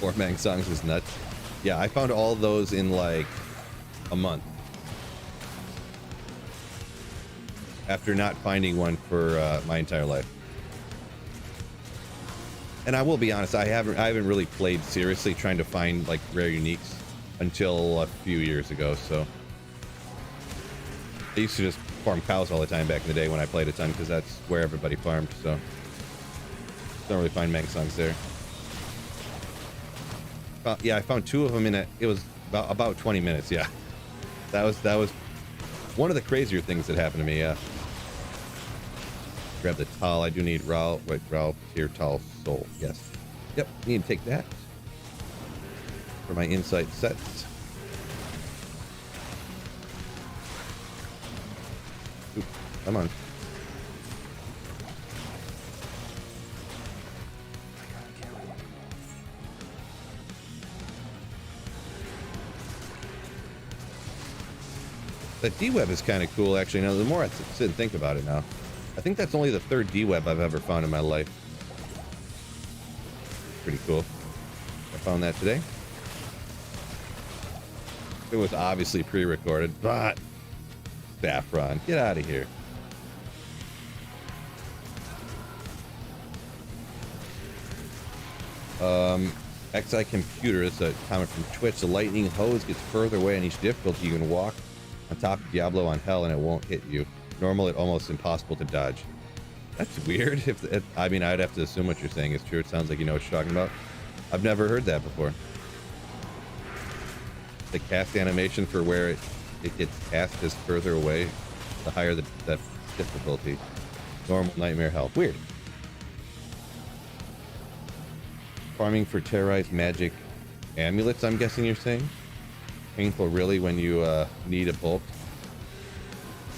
Four Mang songs is nuts. Yeah, I found all those in like a month. After not finding one for my entire life. And I will be honest, I haven't really played seriously trying to find like rare uniques until a few years ago, so I used to just farm cows all the time back in the day when I played a ton, because that's where everybody farmed, so don't really find Mang songs there. Yeah, I found 2 of them in it was about 20 minutes. Yeah, that was one of the crazier things that happened to me. Yeah. Grab the towel. I do need Ralph here, towel soul. Yes. Yep. Need to take that for my insight sets. Oop, come on. That D-Web is kind of cool, actually. Now, the more I sit and think about it now, I think that's only the third D-web I've ever found in my life. Pretty cool. I found that today. It was obviously pre-recorded, but Saffron, get out of here. XI Computer is a comment from Twitch. The lightning hose gets further away on each difficulty. You can walk on top of Diablo on hell and it won't hit you. Normal, it's almost impossible to dodge. That's weird. I mean, I'd have to assume what you're saying is true. It sounds like you know what you're talking about. I've never heard that before. The cast animation for where it gets cast is further away, the higher the difficulty. Normal, nightmare, hell. Weird. Farming for terrorized magic amulets, I'm guessing you're saying? Painful, really, when you need a bulk?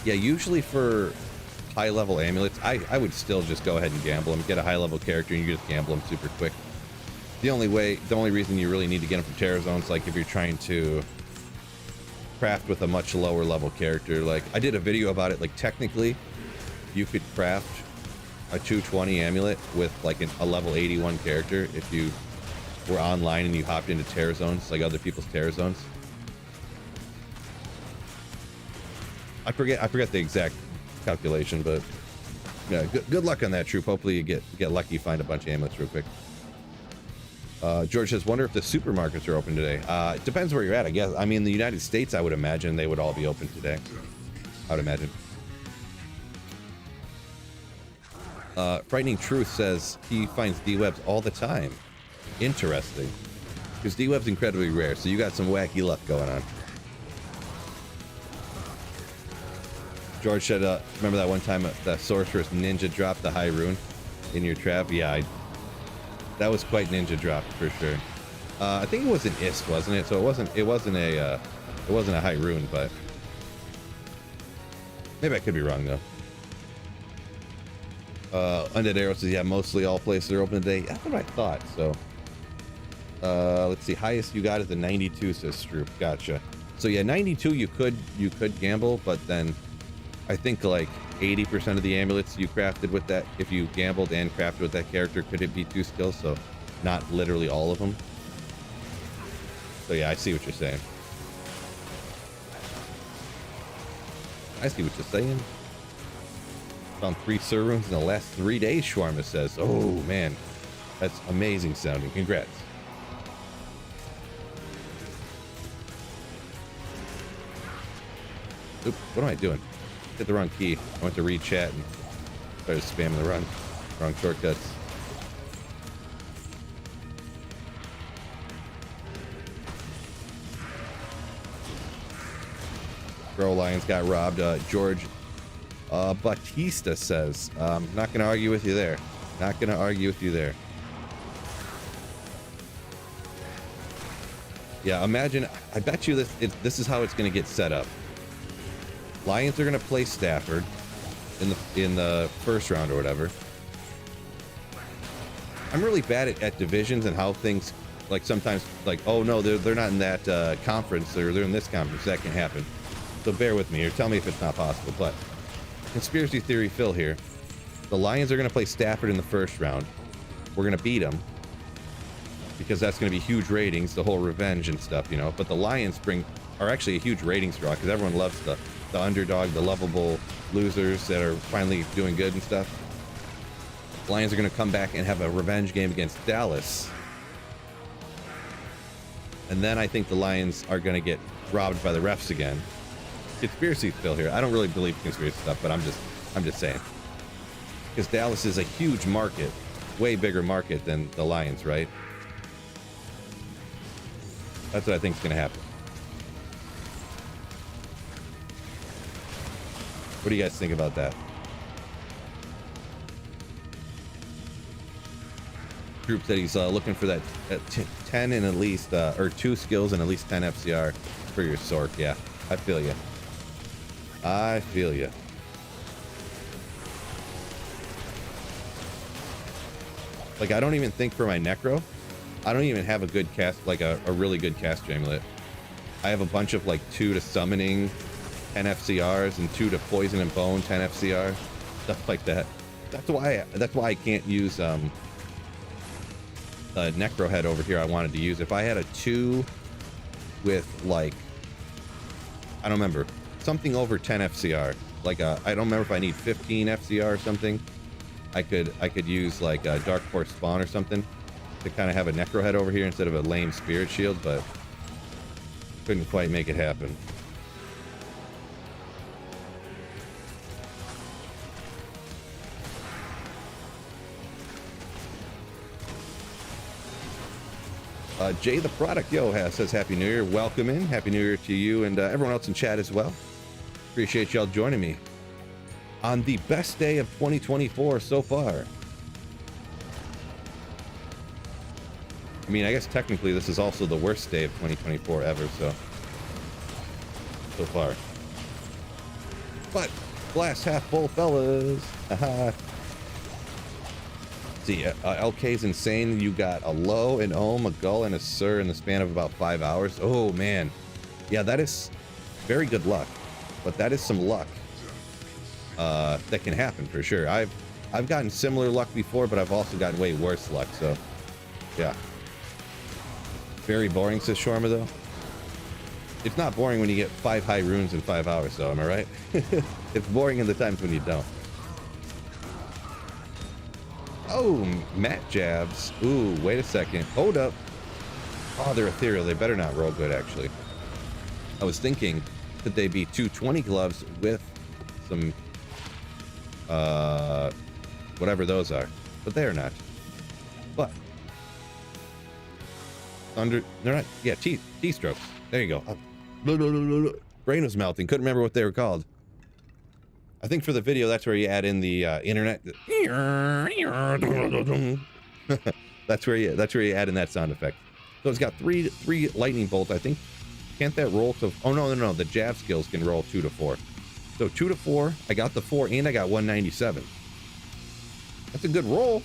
Yeah, usually for high-level amulets, I would still just go ahead and gamble them. Get a high-level character and you just gamble them super quick. The only reason you really need to get them from Terror Zones, like if you're trying to craft with a much lower level character. Like, I did a video about it. Like, technically, you could craft a 220 amulet with like a level 81 character if you were online and you hopped into Terror Zones, like other people's Terror Zones. I forget the exact calculation, but yeah, good luck on that, Troop. Hopefully you get lucky, find a bunch of amulets real quick. George says, wonder if the supermarkets are open today. It depends where you're at, I guess. I mean, in the United States, I would imagine they would all be open today. I would imagine. Frightening Truth says he finds D-webs all the time. Interesting. Because D-web's incredibly rare, so you got some wacky luck going on. George said, remember that one time the sorceress ninja dropped the high rune in your trap? Yeah, that was quite ninja drop for sure. I think it was an IST, wasn't it? So it wasn't a high rune, but maybe I could be wrong though. Undead Arrow says, yeah, mostly all places are open today. That's what I thought. So let's see, highest you got is a 92, says Stroop. Gotcha. So yeah, 92 you could gamble, but then I think like 80% of the amulets you crafted with that, if you gambled and crafted with that character, could it be 2 skills? So not literally all of them. So yeah, I see what you're saying. I see what you're saying. Found 3 Sir runes in the last 3 days, Shawarma says. Oh man, that's amazing sounding. Congrats. Oop, what am I doing? Hit the wrong key. I went to read chat and started spamming the wrong shortcuts. Girl Lions got robbed. George Batista says, not gonna argue with you there. Not gonna argue with you there. Yeah, imagine, I bet you this is how it's gonna get set up. Lions are gonna play Stafford in the first round or whatever. I'm really bad at divisions and how things, like sometimes like, oh no, they're not in that conference, they're in this conference. That can happen. So bear with me or tell me if it's not possible. But conspiracy theory Phil here. The Lions are gonna play Stafford in the first round. We're gonna beat them because that's gonna be huge ratings, the whole revenge and stuff, you know. But the Lions are actually a huge ratings draw because everyone loves the underdog, the lovable losers that are finally doing good and stuff. Lions are going to come back and have a revenge game against Dallas. And then I think the Lions are going to get robbed by the refs again. Conspiracy Phil here. I don't really believe conspiracy stuff, but I'm just saying. Because Dallas is a huge market, way bigger market than the Lions, right? That's what I think is going to happen. What do you guys think about that? Group said he's looking for that 10 and at least, or 2 skills and at least 10 FCR for your Sork. Yeah, I feel you. I feel you. Like, I don't even think for my Necro, I don't even have a good cast, like a really good cast amulet. I have a bunch of like 2 to summoning 10 FCRs and 2 to poison and bone 10 FCR. stuff like that. That's why I can't use a Necro head over here. I wanted to use if I had a 2 with like, I don't remember, something over 10 FCR. Like I don't remember if I need 15 FCR or something. I could use like a Dark Force Spawn or something to kind of have a Necro head over here instead of a lame Spirit Shield, but couldn't quite make it happen. Jay the Product says Happy New Year. Welcome in. Happy New Year to you and everyone else in chat as well. Appreciate y'all joining me on the best day of 2024 so far. I mean, I guess technically this is also the worst day of 2024 ever, so far. But glass half full, fellas. Haha. See, LK's insane. You got a low, an ohm, a gull, and a sir in the span of about 5 hours. Oh man, yeah, that is very good luck, but that is some luck that can happen for sure. I've gotten similar luck before, but I've also gotten way worse luck. So yeah, very boring, says Shawarma. Though it's not boring when you get 5 high runes in 5 hours, though. Am I right? It's boring in the times when you don't. Oh, Matt jabs. Ooh, wait a second. Hold up. Oh, they're ethereal. They better not roll good, actually. I was thinking, could they be 220 gloves with some, whatever those are? But they are not. But thunder, they're not. Yeah, T-strokes. There you go. Brain was melting. Couldn't remember what they were called. I think for the video, that's where you add in the internet. That's where you add in that sound effect. So it's got three lightning bolts. I think, can't that roll to? Oh no. The jab skills can roll 2 to 4. So 2 to 4. I got the 4 and I got 197. That's a good roll.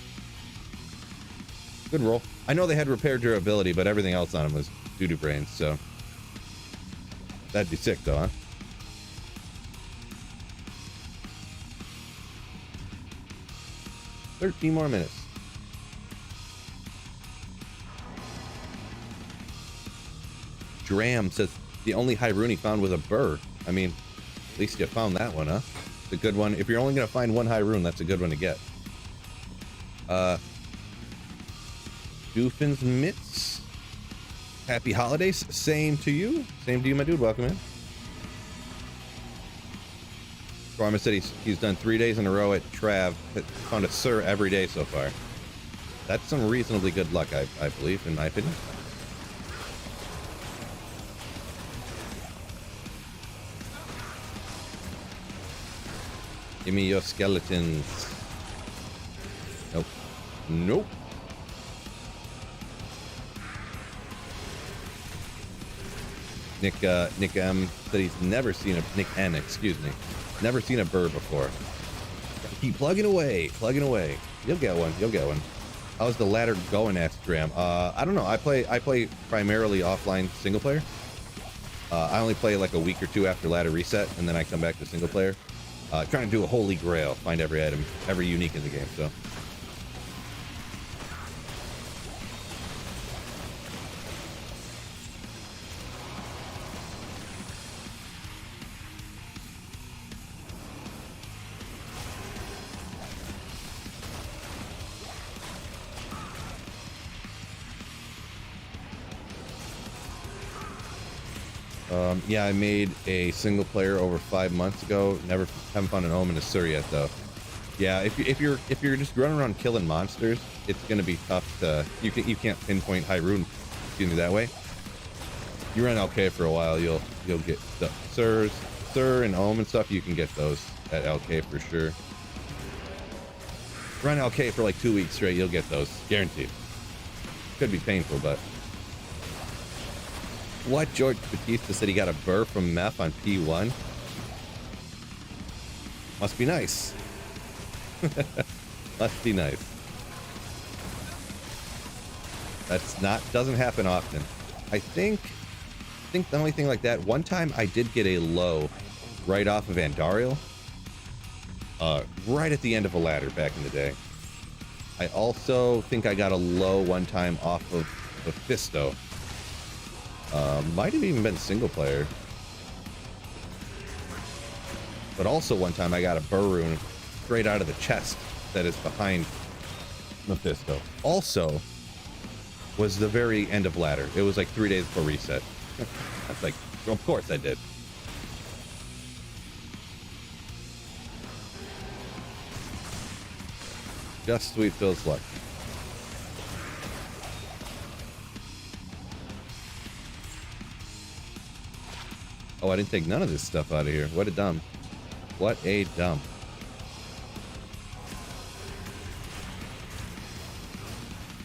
Good roll. I know they had repair durability, but everything else on them was doo-doo brains. So that'd be sick, though, huh? 13 more minutes. Dram says the only high rune he found was a burr. I mean, at least you found that one, huh? It's a good one. If you're only going to find one high rune, that's a good one to get. Doofen's Mitts. Happy holidays. Same to you. Same to you, my dude. Welcome in. Garma said he's done 3 days in a row at Trav. Found a Sir every day so far. That's some reasonably good luck, I believe, in my opinion. Give me your skeletons. Nope. Nope. Nick M said he's never seen a Nick N, excuse me. Never seen a burr before. Keep plugging away. You'll get one. How's the ladder going, asked Dram? I don't know. I play primarily offline single player. I only play like a week or two after ladder reset, and then I come back to single player. Trying to do a holy grail, find every item, every unique in the game. So. Yeah, I made a single player over 5 months ago. Haven't found an omen in a Sur yet, though. Yeah, if you're just running around killing monsters, it's gonna be tough to you can't pinpoint high rune, excuse me, that way. You run LK for a while, you'll get the Sur and omen and stuff. You can get those at LK for sure. Run LK for like 2 weeks straight, you'll get those guaranteed. Could be painful, but. What? George Batista said he got a burr from Meth on P1. Must be nice. Must be nice. Doesn't happen often. I think the only thing like that, one time I did get a low right off of Andariel. right at the end of a ladder back in the day. I also think I got a low one time off of Mephisto. Might have even been single player. But also one time I got a burr rune straight out of the chest that is behind Mephisto. Also was the very end of ladder. It was like 3 days before reset. I was like, of course I did. Just sweet Phil's luck. Oh, I didn't take none of this stuff out of here. What a dump. What a dump.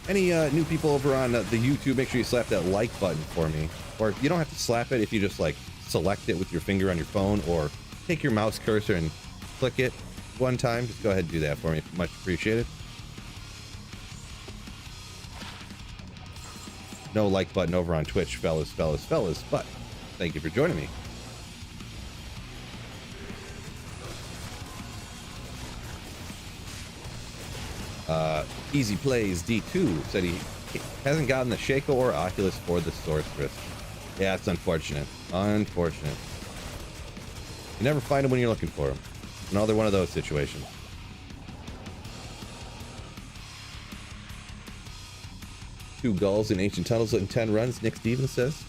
Any new people over on the YouTube, make sure you slap that like button for me. Or you don't have to slap it if you just like select it with your finger on your phone, or take your mouse cursor and click it one time. Just go ahead and do that for me. Much appreciated. No like button over on Twitch, fellas, but thank you for joining me. Easy Plays D2 said he hasn't gotten the Shaco or Oculus for the Sorceress. Yeah, it's unfortunate. Unfortunate. You never find them when you're looking for them. Another one of those situations. Two gulls in ancient tunnels in 10 runs, Nick Stevens says.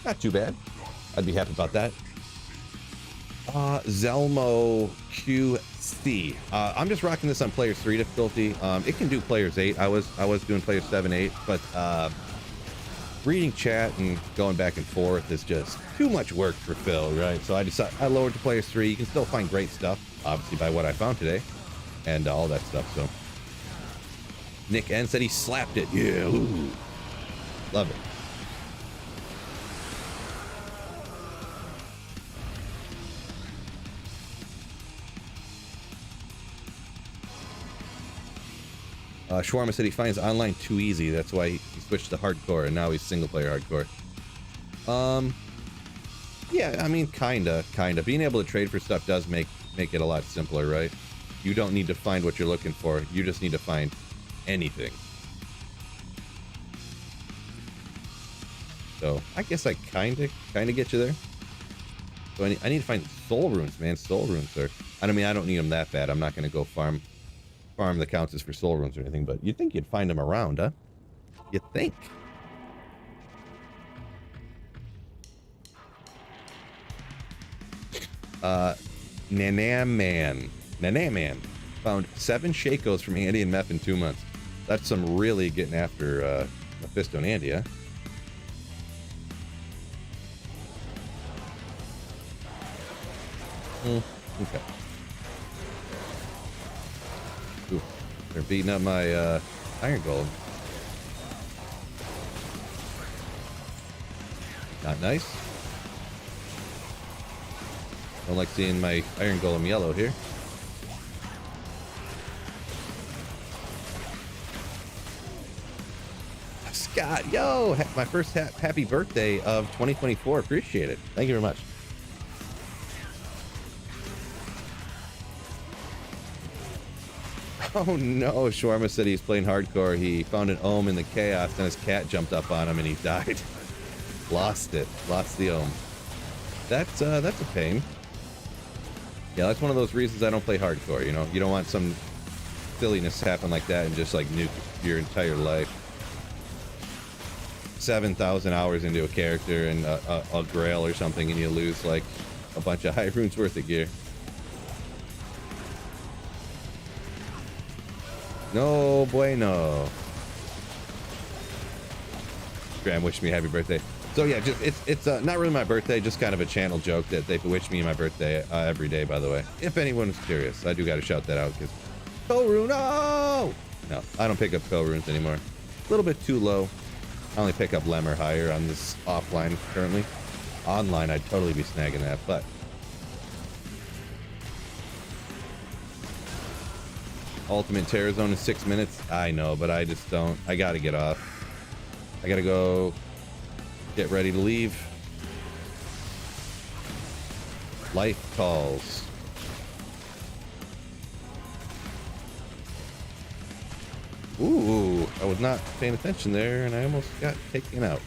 Not too bad. I'd be happy about that. Zelmo QC. I'm just rocking this on Players 3 difficulty. It can do Players 8. I was doing Players 7, 8, but reading chat and going back and forth is just too much work for Phil, right? So I lowered to Players 3. You can still find great stuff, obviously, by what I found today, and all that stuff. So Nick N said he slapped it. Yeah, ooh. Love it. Shawarma said he finds online too easy. That's why he switched to hardcore, and now he's single player hardcore. Yeah, I mean, kinda. Being able to trade for stuff does make it a lot simpler, right? You don't need to find what you're looking for. You just need to find anything. So I guess I kinda get you there. So I need to find soul runes, man. Soul runes are. I don't need them that bad. I'm not gonna go farm the counters for soul runes or anything, but you'd think you'd find them around, huh? You'd think. Nanaman found 7 Shakos from Andy and Meph in 2 months. That's some really getting after Mephisto and Andy, huh? Okay. Ooh, they're beating up my iron golem. Not nice. Don't like seeing my iron golem yellow here. Scott, yo, my first happy birthday of 2024. Appreciate it. Thank you very much. Oh no, Shawarma said he's playing hardcore. He found an ohm in the chaos and his cat jumped up on him and he died. Lost the ohm. That's a pain. Yeah, that's one of those reasons I don't play hardcore, you know? You don't want some silliness happen like that and just like nuke your entire life. 7,000 hours into a character and a grail or something and you lose like a bunch of high runes worth of gear. No bueno. Graham wished me happy birthday. So yeah, just it's not really my birthday, just kind of a channel joke that they wish me my birthday every day, by the way. If anyone's curious, I do got to shout that out because Rune, no, I don't pick up runes anymore. A little bit too low. I only pick up Lem or higher on this offline currently. Online, I'd totally be snagging that, but Ultimate Terror Zone in 6 minutes. I know, but I just don't. I gotta get off. I gotta go get ready to leave. Life calls. Ooh, I was not paying attention there, and I almost got taken out.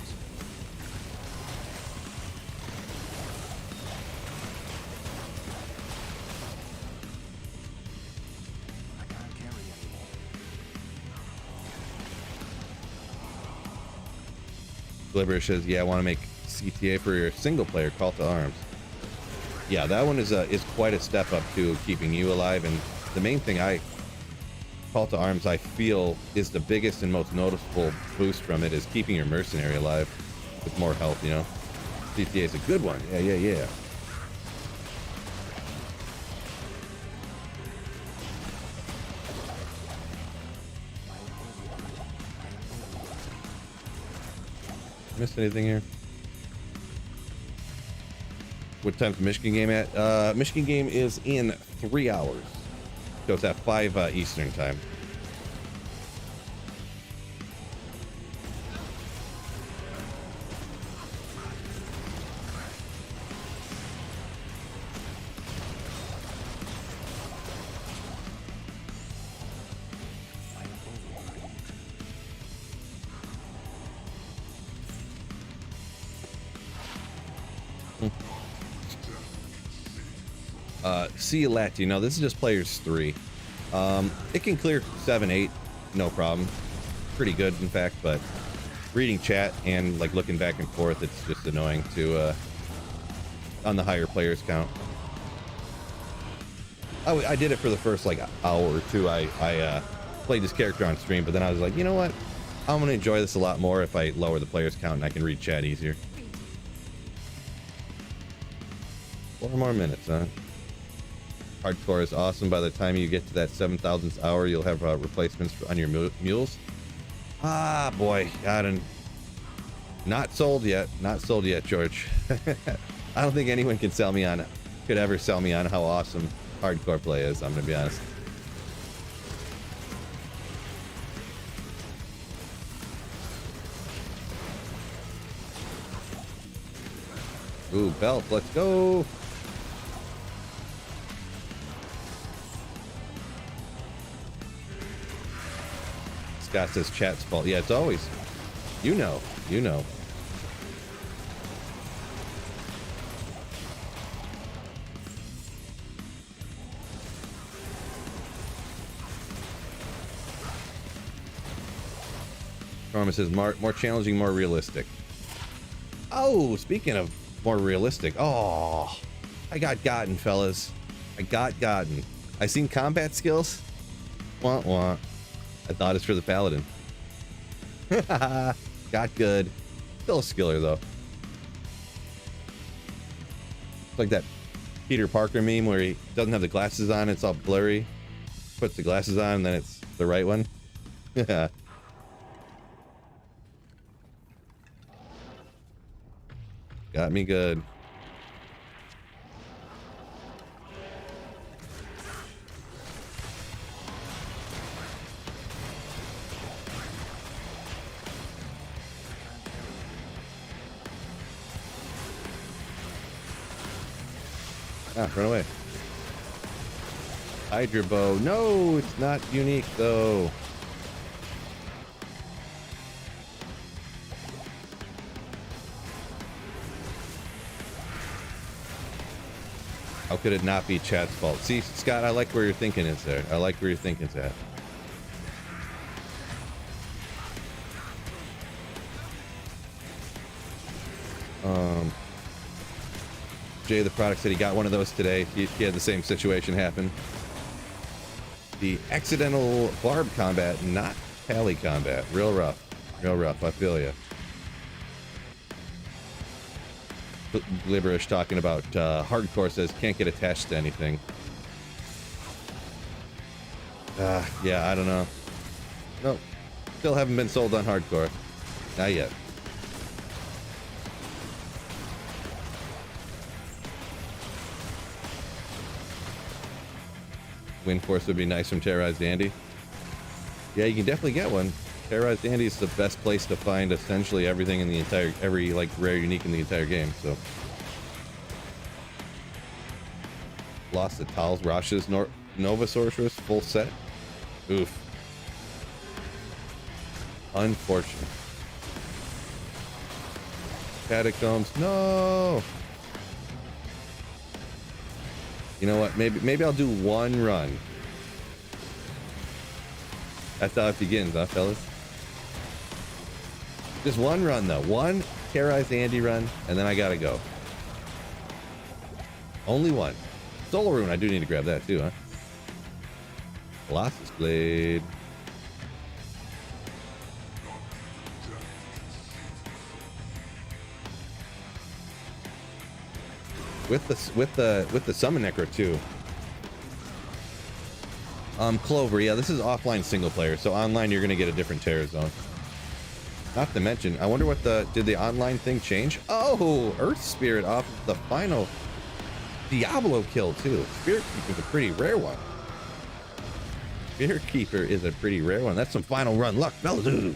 Glibber says, yeah, I want to make CTA for your single player Call to Arms. Yeah, that one is quite a step up to keeping you alive, and the main thing Call to Arms I feel is the biggest and most noticeable boost from it is keeping your mercenary alive with more health, you know. CTA is a good one. Yeah. Missed anything here? What time's the Michigan game at? Michigan game is in 3 hours. So it's at 5 Eastern time. See you later. You know, this is just players 3. It can clear 7, 8, no problem. Pretty good, in fact, but reading chat and like looking back and forth, it's just annoying to on the higher players count. I did it for the first like hour or two. I played this character on stream, but then I was like, you know what? I'm gonna enjoy this a lot more if I lower the players count and I can read chat easier. 4 more minutes, huh? Hardcore is awesome. By the time you get to that 7,000th hour, you'll have replacements on your mules. Ah, boy. Not sold yet. Not sold yet, George. I don't think anyone could ever sell me on how awesome hardcore play is. I'm going to be honest. Ooh, belt. Let's go. Scott says chat's fault. Yeah, it's always. You know. Norma says more challenging, more realistic. Oh, speaking of more realistic. Oh, I got gotten, fellas. I got gotten. I seen combat skills. Wah wah. I thought it's for the paladin. Got good. Still a skiller though. It's like that Peter Parker meme where he doesn't have the glasses on, it's all blurry. Puts the glasses on and then it's the right one. Yeah. Got me good. Ah, run away. Hydra bow. No, it's not unique though. How could it not be chat's fault? See, Scott, I like where your thinking is there. I like where your thinking's at. Jay the product said he got one of those today. He had the same situation happen. The accidental barb combat, not pally combat. Real rough. Real rough. I feel ya. Liberish talking about hardcore says can't get attached to anything. Yeah, I don't know. Nope. Still haven't been sold on hardcore. Not yet. Wind Force would be nice from Terrorized Andy. Yeah, you can definitely get one. Terrorized Andy is the best place to find essentially everything in the entire, every like rare unique in the entire game. So, lost the Tal's Rash's Nova Sorceress full set. Oof. Unfortunate. Catacombs. No. You know what? Maybe I'll do one run. That's how it begins, huh, fellas? Just one run, though. One terrorized Andy run, and then I gotta go. Only one. Soul Rune, I do need to grab that too, huh? Colossus Blade. With the Summon Necro too. Clover, yeah, this is offline single player, so online you're gonna get a different terror zone. Not to mention, I wonder what did the online thing change? Oh, Earth Spirit off the final Diablo kill too. Spirit Keeper's a pretty rare one. Spirit Keeper is a pretty rare one. That's some final run luck, fellas. Ooh.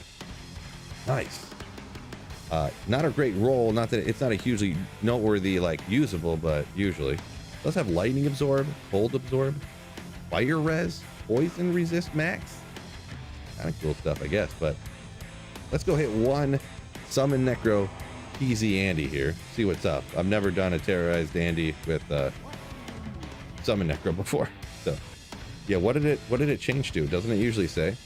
Nice. Not a great roll. Not that it's not a hugely noteworthy, like, usable, but usually. It does have lightning absorb, cold absorb, fire res, poison resist max. Kind of cool stuff, I guess. But let's go hit one summon Necro PZ Andy here. See what's up. I've never done a terrorized Andy with summon Necro before. So yeah, what did it change to? Doesn't it usually say?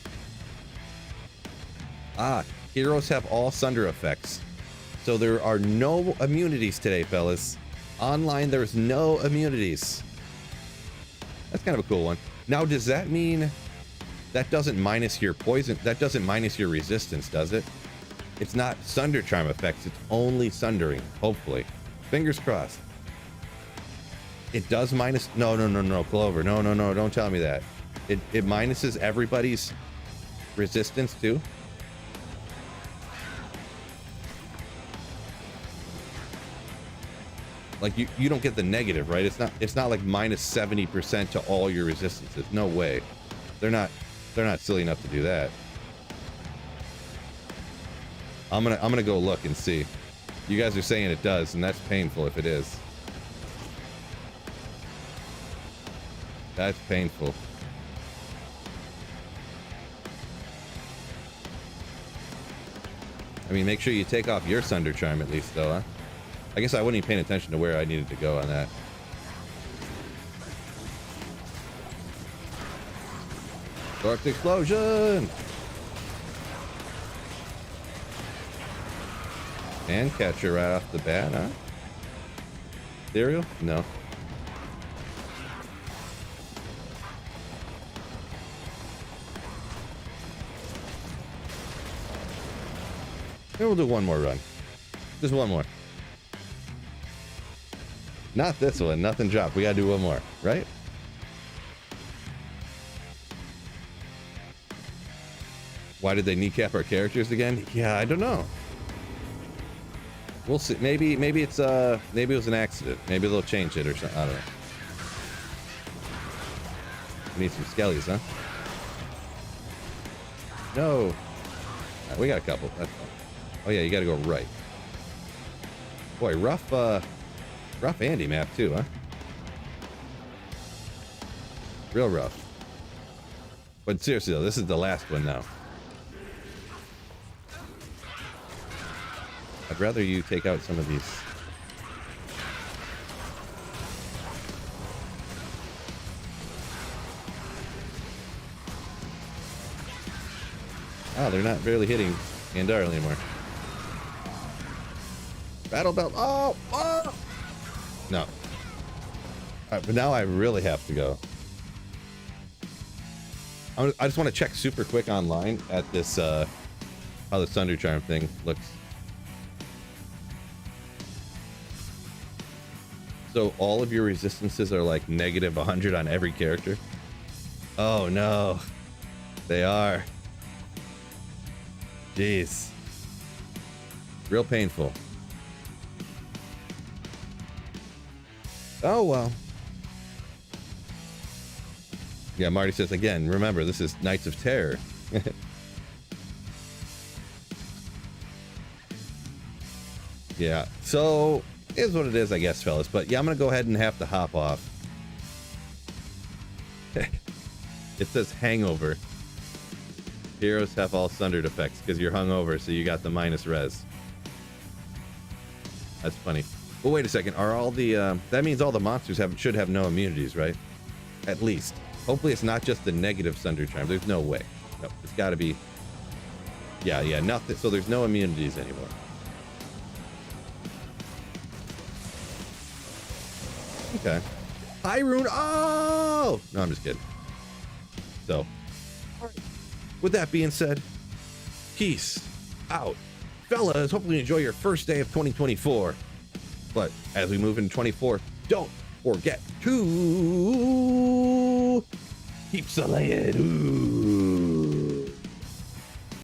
Heroes have all Sunder effects. So there are no immunities today, fellas. Online, there's no immunities. That's kind of a cool one. Now, does that mean that doesn't minus your poison? That doesn't minus your resistance, does it? It's not Sunder Charm effects. It's only Sundering, hopefully. Fingers crossed. It does minus... No, Clover. No, don't tell me that. It minuses everybody's resistance, too? Like you don't get the negative, right? It's not like minus 70% to all your resistances. No way. They're not silly enough to do that. I'm gonna go look and see. You guys are saying it does, and that's painful if it is. That's painful. I mean, make sure you take off your Sunder Charm at least, though, huh? I guess I wasn't even paying attention to where I needed to go on that. Dark Explosion! And catcher right off the bat, huh? Ethereal? No. Maybe we'll do one more run. Just one more. Not this one. Nothing dropped. We gotta do one more, right? Why did they kneecap our characters again? Yeah, I don't know. We'll see. Maybe it's maybe it was an accident. Maybe they'll change it or something. I don't know. We need some skellies, huh? No. We got a couple. That's fine. Oh yeah, you gotta go right. Boy, rough Andy map too, huh? Real rough. But seriously though, this is the last one now. I'd rather you take out some of these. Oh, they're not barely hitting Andar anymore. Battle belt. Oh! No. All right, but now I really have to go. I just want to check super quick online at this, how the Sunder Charm thing looks. So all of your resistances are like negative 100 on every character? Oh no. They are. Jeez. Real painful. Oh, well. Yeah, Marty says, again, remember, this is Knights of Terror. Yeah, so, is what it is, I guess, fellas. But, yeah, I'm going to go ahead and have to hop off. It says hangover. Heroes have all sundered effects because you're hungover, so you got the minus res. That's funny. But wait a second. Are all the that means all the monsters should have no immunities, right? At least. Hopefully it's not just the negative sunder charm. There's no way. No, it's got to be. Yeah, nothing. So there's no immunities anymore. Okay. Hi, Rune. Oh! No, I'm just kidding. So, with that being said, peace out. Fellas, hopefully you enjoy your first day of 2024. But as we move into 24, don't forget to keep slaying. Ooh.